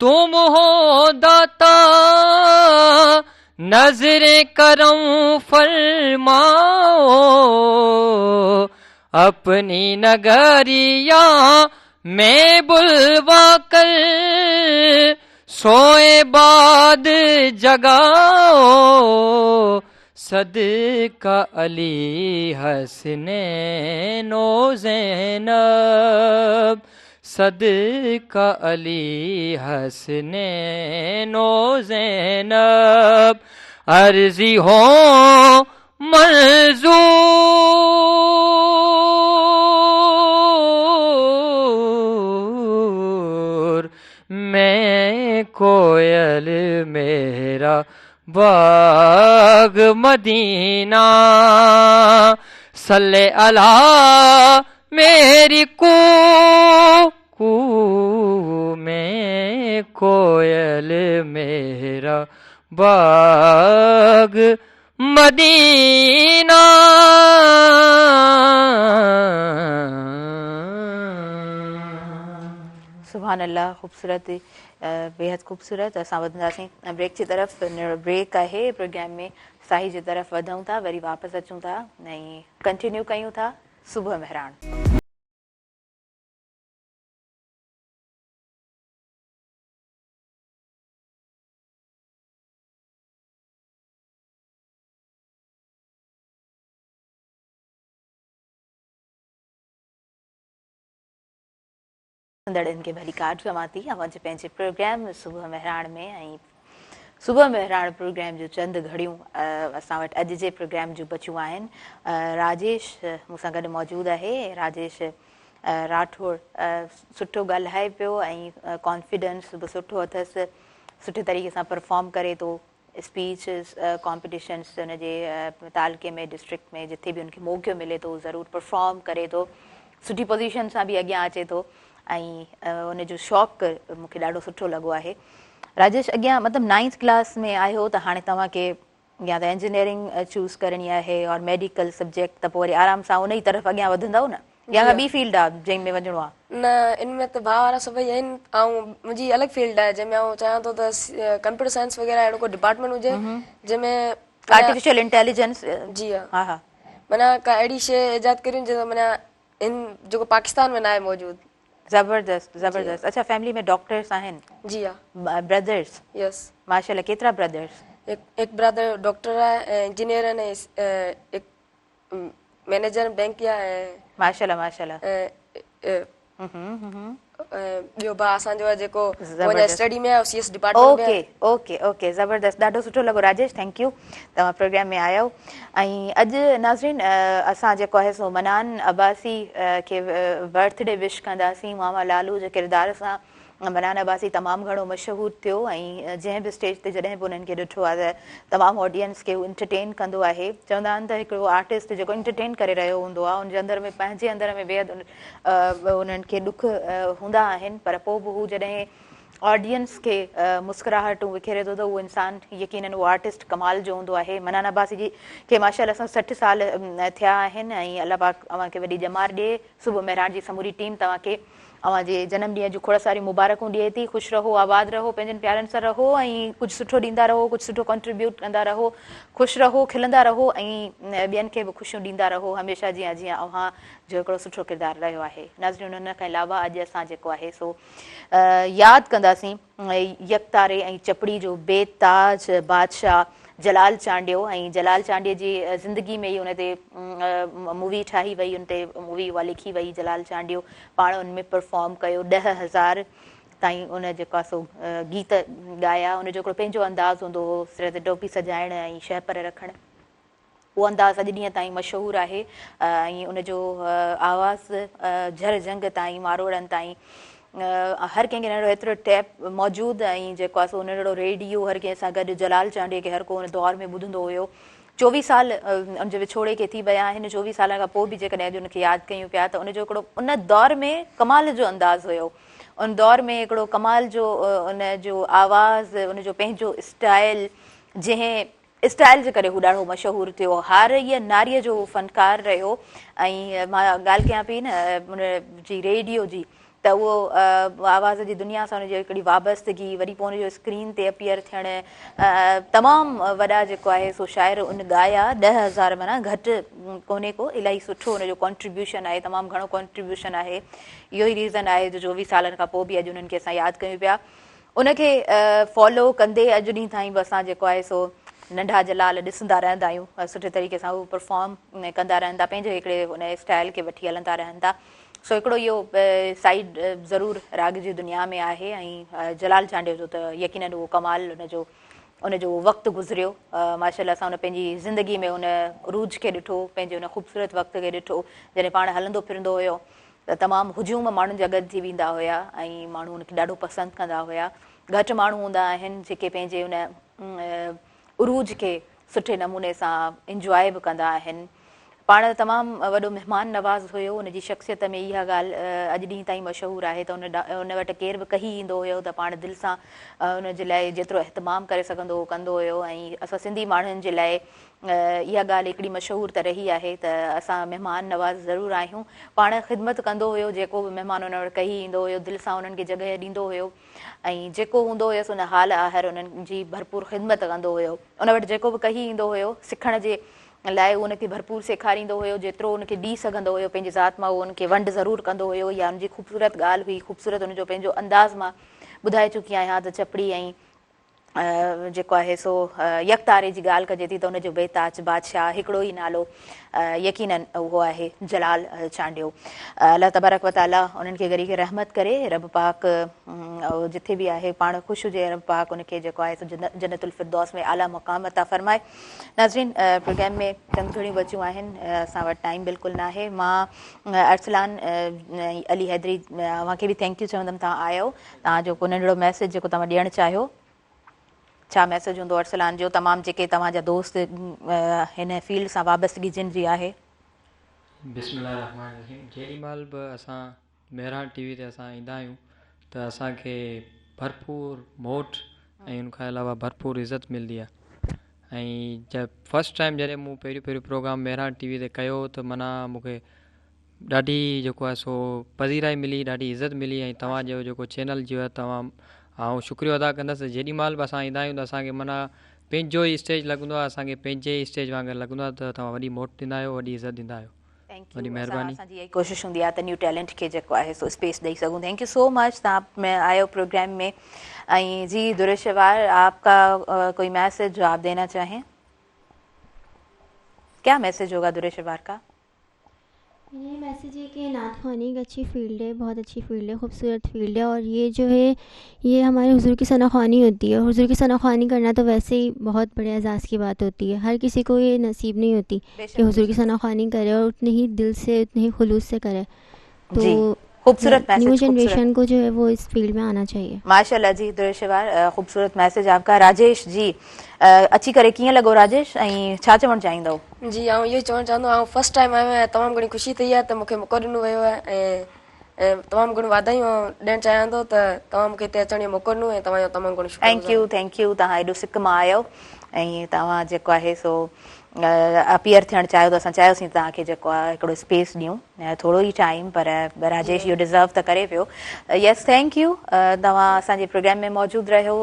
तुम हो दाता, नजरे करम फरमाओ, अपनी नगरिया मैं बुलवा कर सोए बाद जगाओ, सदका अली हसनैनो ज़ैनब, सदका अली हसनैनो ज़ैनब, अर्ज़ी हो मंजूर, मैं कोयल मेरा बाग मदीना, सल्ले अला मेरी को मैं कोयल मेरा बाग मदीना। सुभान अल्लाह, ख़ूबसूरत, बेहद ख़ूबसूरत। असां वधंदासीं ब्रेक जी तरफ़। ब्रेक आहे प्रोग्राम में, साही जी तरफ़ वधूं था, वरी वापसि अचूं था ऐं कंटिन्यू कयूं था सुबुह मेहरान। खे भली कारु चवां थी। अवां जे पंहिंजे प्रोग्राम सुबुह मेहरान में ऐं सुबह मेहराण प्रोग्राम जो चंद घड़ियूं असां वटि अॼु जे प्रोग्राम जूं बचियूं आहिनि। राजेश मूंसां गॾु मौजूदु आहे। राजेश राठौड़ सुठो ॻाल्हाए पियो ऐं कॉन्फिडेंस बि सुठो अथसि, सुठे तरीक़े सां परफॉर्म करे थो। स्पीचिस कॉम्पिटिशन्स हुनजे तालके में डिस्ट्रिक्ट में जिथे बि हुनखे मौक़ो मिले थो ज़रूरु परफॉर्म करे थो, सुठी पोज़ीशन सां बि अॻियां अचे थो ऐं हुनजो शौक़ु मूंखे ॾाढो सुठो लॻो आहे। राजेश, अॻियां मतिलबु 9th क्लास में आहियो त हाणे तव्हांखे या त इंजीनियरिंग चूज़ करणी आहे और मेडिकल सब्जेक्ट, त पोइ वरी आराम सां उन ई तरफ़ अॻियां वधंदव न, या ॿी फील्ड आहे जंहिंमें वञिणो आहे? न, इनमें त भाउ वारा सभई आहिनि ऐं मुंहिंजी अलॻि फील्ड आहे जंहिंमें आउं चाहियां थो त कंप्यूटर साइंस वग़ैरह अहिड़ो को डिपार्टमेंट हुजे जंहिंमें आर्टिफिशियल इंटेलिजेंस। जी हा हा, माना का अहिड़ी शइ ईजाद करियूं जो माना इन जेको पाकिस्तान में न आहे मौजूदु। ज़बरदस्त ज़बरदस्त। अच्छा, फैमिली में डॉक्टर्स आहिनि? जी हाँ। ब्रदर्स? यस। माशाल्लाह, केतिरा ब्रदर्स? एक ब्रदर डॉक्टर आहे, इंजीनियर आहे, एक मैनेजर बैंक या आहे। माशाल्लाह माशाल्लाह। ॿियो भाउ असांजो आहे जेको स्टडी में आहे, CS डिपार्टमेंट में। ओके ओके ओके, ज़बरदस्त, ॾाढो सुठो लॻो राजेश, थैंक यू तव्हां प्रोग्राम में आया आहियो। ऐं अॼु नाज़रीन असां जेको आहे सो मनान अब्बासी खे बर्थडे विश कंदासीं। मामा लालू जे किरदार सां मनान अब्बासी तमामु घणो मशहूरु थियो ऐं जंहिं बि स्टेज ते जॾहिं बि उन्हनि खे ॾिठो आहे त तमामु ऑडियंस खे उहो इंटरटेन कंदो आहे। चवंदा आहिनि त हिकिड़ो आर्टिस्ट जेको इंटरटेन करे रहियो हूंदो आहे उनजे अंदर में पंहिंजे अंदर में बेहदि उन्हनि खे ॾुख हूंदा आहिनि, पर पोइ बि हू जॾहिं ऑडियंस खे मुस्कुराहटूं विखेरे थो त उहो इंसानु यकीनन उहो आर्टिस्ट कमाल जो हूंदो आहे। मनान अब्बासी जी खे माशाल्लाह सां 60 साल थिया आहिनि ऐं अल्लाह पाक अव्हांखे वॾी ॼमार ॾिए। सुबुह मेहराण जी समूरी टीम तव्हांखे अव्हां जे जनम ॾींहं जूं खोड़ सारी मुबारकूं ॾिए थी। ख़ुशि रहो, आबाद रहो, पंहिंजनि प्यारनि सां रहो ऐं कुझु सुठो ॾींदा रहो, कुझु सुठो कंट्रीब्यूट कंदा रहो, ख़ुशि रहो, खिलंदा रहो ऐं ॿियनि खे बि ख़ुशियूं ॾींदा रहो हमेशह, जीअं जीअं अव्हां जो हिकिड़ो सुठो किरदारु रहियो आहे। नाज़रीन, हुन खां अलावा अॼु असां जेको आहे सो यादि कंदासीं यकतारे ऐं चपड़ी जो बेताज बादशाह जलाल चांडियो। ऐं जलाल चांडियो जी ज़िंदगी में ई हुन ते मूवी ठाही वई, हुन ते मूवी उहा लिखी वई। जलाल चांडियो पाण हुन में परफॉर्म कयो, 10,000 ताईं उन जेको आहे सो गीत ॻाया। हुनजो हिकिड़ो पंहिंजो अंदाज़ हूंदो हो, सिर ते टोपी सजाइण ऐं शह पर रखणु, उहो अंदाज़ अॼु ॾींहं ताईं मशहूरु आहे। ऐं उनजो आवाज़ु झर जंग ताईं, मारोड़नि ताईं हर कंहिंखे नंढिड़ो एतिरो टैप मौजूदु ऐं जेको आहे सो नंढिड़ो रेडियो हर कंहिं सां गॾु जलाल चांडियो खे हर को हुन दौर में ॿुधंदो हुयो। 24 साल उनजे विछोड़े खे थी विया आहिनि। 24 साल खां पोइ बि जेकॾहिं अॼु उनखे यादि कयूं पिया त उनजो हिकिड़ो उन दौर में कमाल जो अंदाज़ हुयो, उन दौर में हिकिड़ो कमाल जो उनजो आवाज़ु, उनजो पंहिंजो स्टाइल, जंहिं स्टाइल जे करे हू ॾाढो मशहूरु थियो। हर इहा नारीअ जो फ़नकार रहियो। ऐं मां ॻाल्हि कयां पई न उनजी रेडियो जी, त उहो आवाज़ जी दुनिया सां हुनजी हिकिड़ी वाबस्तगी, वरी पोइ हुनजो स्क्रीन ते अपीयर थियणु, तमामु वॾा जेको आहे सो शाइर उन ॻाया। 10,000 माना घटि कोन्हे को, इलाही सुठो हुनजो कॉन्ट्रीब्यूशन आहे, तमामु घणो कॉन्ट्रीब्यूशन आहे। इहो ई रीज़न आहे जो 24 सालनि खां पोइ बि अॼु उन्हनि खे असां यादि कयूं पिया। उनखे फॉलो कंदे अॼु ॾींहं ताईं बि असां जेको आहे सो नंढा जलाल ॾिसंदा रहंदा आहियूं। सुठे तरीक़े सां उहो परफॉर्म कंदा रहंदा, पंहिंजे हिकिड़े हुन स्टाइल खे वठी हलंदा रहंदा। सो हिकिड़ो इहो साइड ज़रूरु राग जी दुनिया में आहे। ऐं जलाल चांडियो जो त यकीनन उहो कमाल उनजो वक़्तु गुज़रियो। माशाल्लाह सां हुन पंहिंजी ज़िंदगी में हुन उरूज खे ॾिठो, पंहिंजे हुन ख़ूबसूरत वक़्त खे ॾिठो जॾहिं पाण हलंदो फिरंदो हुयो त तमामु हुजूम माण्हुनि जा गॾु थी वेंदा हुया ऐं माण्हू हुनखे ॾाढो पसंदि कंदा हुया। घटि माण्हू हूंदा आहिनि जेके पंहिंजे हुन उरूज खे सुठे नमूने सां इंजॉय बि कंदा आहिनि। पाण तमामु वॾो महिमान नवाज़ हुयो। हुनजी शख़्सियत में इहा ॻाल्हि अॼु ॾींहं ताईं मशहूरु आहे त हुन वटि केरु बि कही ईंदो हुयो त पाण दिलि सां हुनजे लाइ जेतिरो एहतमाम करे सघंदो हो कंदो हुयो। ऐं असां सिंधी माण्हुनि जे लाइ इहा ॻाल्हि हिकिड़ी मशहूरु त रही आहे त असां महिमान नवाज़ ज़रूरु आहियूं। पाण ख़िदमत कंदो हुयो, जेको बि महिमान हुन वटि कही ईंदो हुयो दिलि सां हुननि खे जॻहि ॾींदो हुयो ऐं जेको हूंदो हुयसि हुन हाल आहर हुननि जी भरपूर ख़िदमत कंदो हुयो। उन वटि जेको बि कही ईंदो हुयो सिखण जे लाइ उनखे भरपूर सेखारींदो हुयो, जेतिरो उनखे ॾेई सघंदो हुयो पंहिंजी ज़ात मां उहो उनखे वंड ज़रूरु कंदो हुयो। या उनजी ख़ूबसूरत ॻाल्हि हुई, ख़ूबसूरत उनजो पंहिंजो अंदाज़ मां ॿुधाए चुकी आहियां त चपड़ी ऐं जेको आहे सो यकतारे जी ॻाल्हि कजे थी त उनजो बेताज बादशाह हिकिड़ो ई नालो यकीनन उहो आहे जलाल चांडियो। अल्लाह तबारक व ताला उन्हनि खे गरी खे रहमत करे, रब पाक जिथे बि आहे पाण ख़ुशि हुजे, रब पाक उनखे जेको आहे सो जन्नतुल फिरदौस में आला मुक़ाम अता फ़रमाए। नाज़रीन, प्रोग्राम में चंद घणियूं बचियूं आहिनि, असां वटि टाइम बिल्कुलु न आहे। मां अरसलान अली हैदरी अव्हांखे बि थैंक यू चवंदमि, तव्हां आयो, तव्हांजो को नंढिड़ो मैसेज जेको तव्हां ॾियणु चाहियो, छा मैसेज हूंदो अरसलान जो? तमामु जेके तव्हांजा दोस्त हिन फील्ड सां वाबस्तगी जिन जी आहे। बिस्मिल्लाहिर्रहमानिर्रहीम। जेॾी महिल बि असां मेहरान टीवी ते असां ईंदा आहियूं त असांखे भरपूर मोट ऐं उनखां अलावा भरपूर इज़त मिलंदी आहे। ऐं जब फस्ट टाइम जॾहिं मूं पहिरियों प्रोग्राम मेहरान टीवी ते कयो त माना मूंखे ॾाढी जेको आहे सो पज़ीराई मिली, ॾाढी इज़त मिली। ऐं तव्हांजो जेको चैनल जो आहे तव्हां ऐं शुक्रिया अदा कंदुसि। जेॾी महिल बि असां ईंदा आहियूं त असांखे माना पंहिंजो ई स्टेज लॻंदो आहे, असांखे पंहिंजे ई स्टेज वांगुरु लॻंदो आहे त तव्हां वॾी मोट ॾींदा आहियो, वॾी इज़त ॾींदा आहियो। वॾी महिरबानी। असांजी इहा कोशिशि हूंदी आहे त न्यू टैलेंट खे जेको आहे सो स्पेस ॾेई सघूं। थैंक यू सो मच, तव्हां आयो प्रोग्राम में। ऐं जी दुरुशवार, आपका कोई मैसेज जो आप देना चाहें? क्या मैसेज होगा दुरुशवार का? ये मैसेज है कि नात ख़्वानी एक अच्छी फ़ील्ड है, बहुत अच्छी फ़ील्ड है, खूबसूरत फ़ील्ड है। और ये जो है ये हमारे हुज़ूर की सना ख़्वानी होती है। हुज़ूर की सना ख़्वानी करना तो वैसे ही बहुत बड़े एजाज़ की बात होती है, हर किसी को ये नसीब नहीं होती कि हुज़ूर की सना ख़्वानी करे और उतने ही दिल से, उतने ही खुलूस से करे। तो खूबसूरत मैसेज, न्यू जनरेशन को जो है वो इस फील्ड में आना चाहिए। माशाल्लाह जी दुरुशवार, खूबसूरत मैसेज आपका। राजेश जी, अची करे कीअं लॻो राजेश, ऐं छा चवणु चाहींदव? जी, आउं इहो चवणु चाहींदो आहियां, फस्ट टाइम आयो आहियां, तमामु घणी ख़ुशी थी आहे त मूंखे मौक़ो ॾिनो वियो आहे ऐं तमामु घणियूं वाधायूं ॾियणु चाहियां थो त तव्हां मूंखे हिते अचण जो मौक़ो ॾिनो ऐं तव्हांजो तमामु घणो शुक्रिया। Thank U. तव्हां हेॾो सिक मां आयो ऐं तव्हां जेको आहे सो अपीयर थियणु चाहियो त असां चाहियोसीं तव्हांखे जेको आहे हिकिड़ो स्पेस ॾियूं, थोरो ई टाइम, पर राजेश इहो डिज़र्व त करे पियो। यस, थैंक यू। तव्हां असांजे प्रोग्राम में मौजूदु रहियो,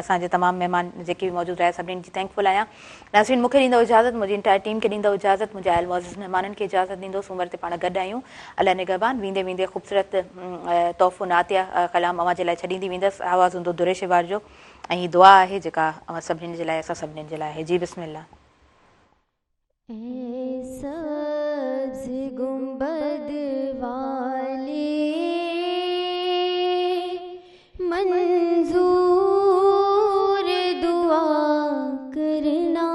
असांजे तमामु महिमान जेके बि मौजूदु रहिया सभिनीनि जी थैंकफुल आहियां। नाज़रीन, मूंखे ॾींदो इजाज़त, मुंहिंजी इंटायर टीम खे ॾींदो इजाज़त, मुंहिंजा अहल मुअज़्ज़िज़ महिमाननि खे इजाज़त ॾींदो। सूमर ते पाण गॾु आहियूं। अल्लाह निगहबान। वेंदे वेंदे ख़ूबसूरत तोहफ़ो नातिया कलाम अव्हां जे लाइ छॾींदी वेंदसि। आवाज़ु हूंदो दुरुशवार जो ऐं हीअ दुआ आहे जेका अव्हां सभिनीनि जे लाइ, असां सभिनीनि जे लाइ आहे। जी बिस्मिल्लाह। सब्ज़ गुंबद वाले मंजूर दुआ करना,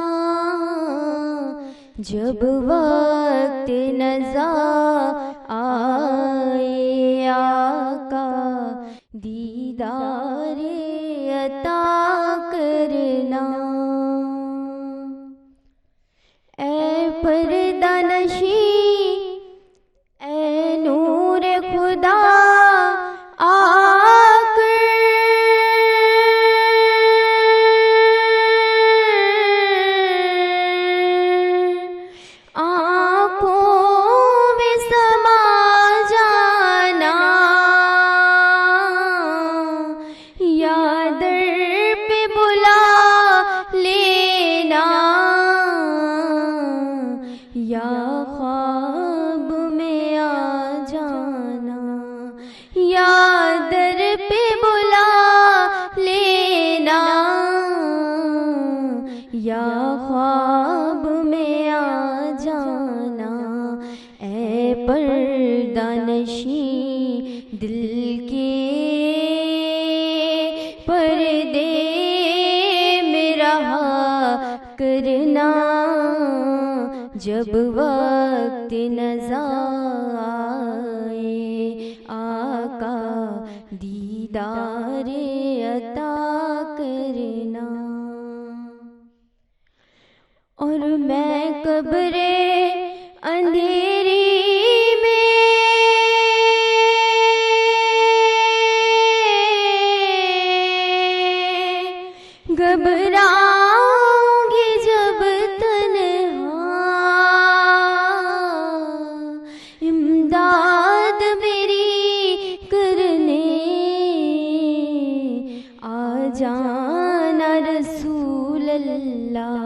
जब वक्त नज़ा आए आका दीदार अता करना। ऐ पर्दा नशी, ऐ नूर खुदा आकर आँखों में समा जाना, या दर पे बुला लेना, या ख्वाब में आ जाना, या दर पे बुला लेना, या ख्वाब में आ जाना। ऐ पर्दा नशी, दिल के पर्दे में रहा करना, जब वक्त नज़ा आए आका दीदार अता करना। और मैं कब्रे अंधेरी में घबरा जाना रसूल अल्लाह,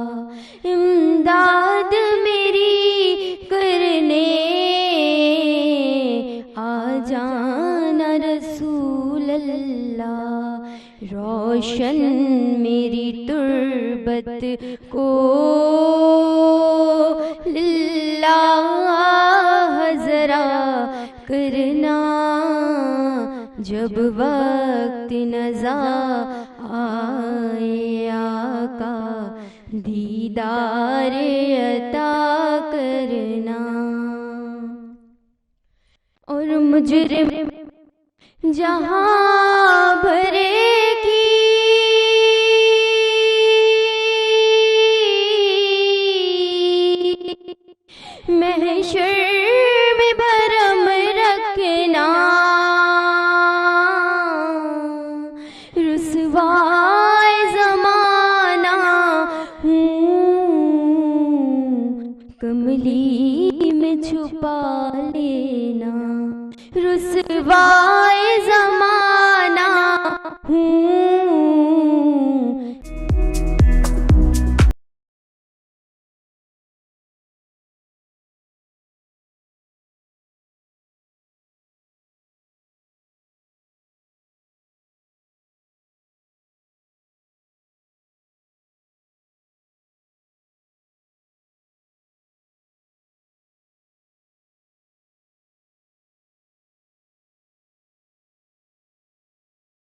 इमदाद मेरी करने आ जाना रसूल अल्लाह। रोशन मेरी کو للہ ذرا کرنا، جب وقت نزا آئے آقا دیدار عطا کرنا. اور مجرم جہاں بھرے کی محشر میں بھرم رکھنا، رسوائے زمانہ کملی میں چھپا لینا، رسوائے زمانہ ہوں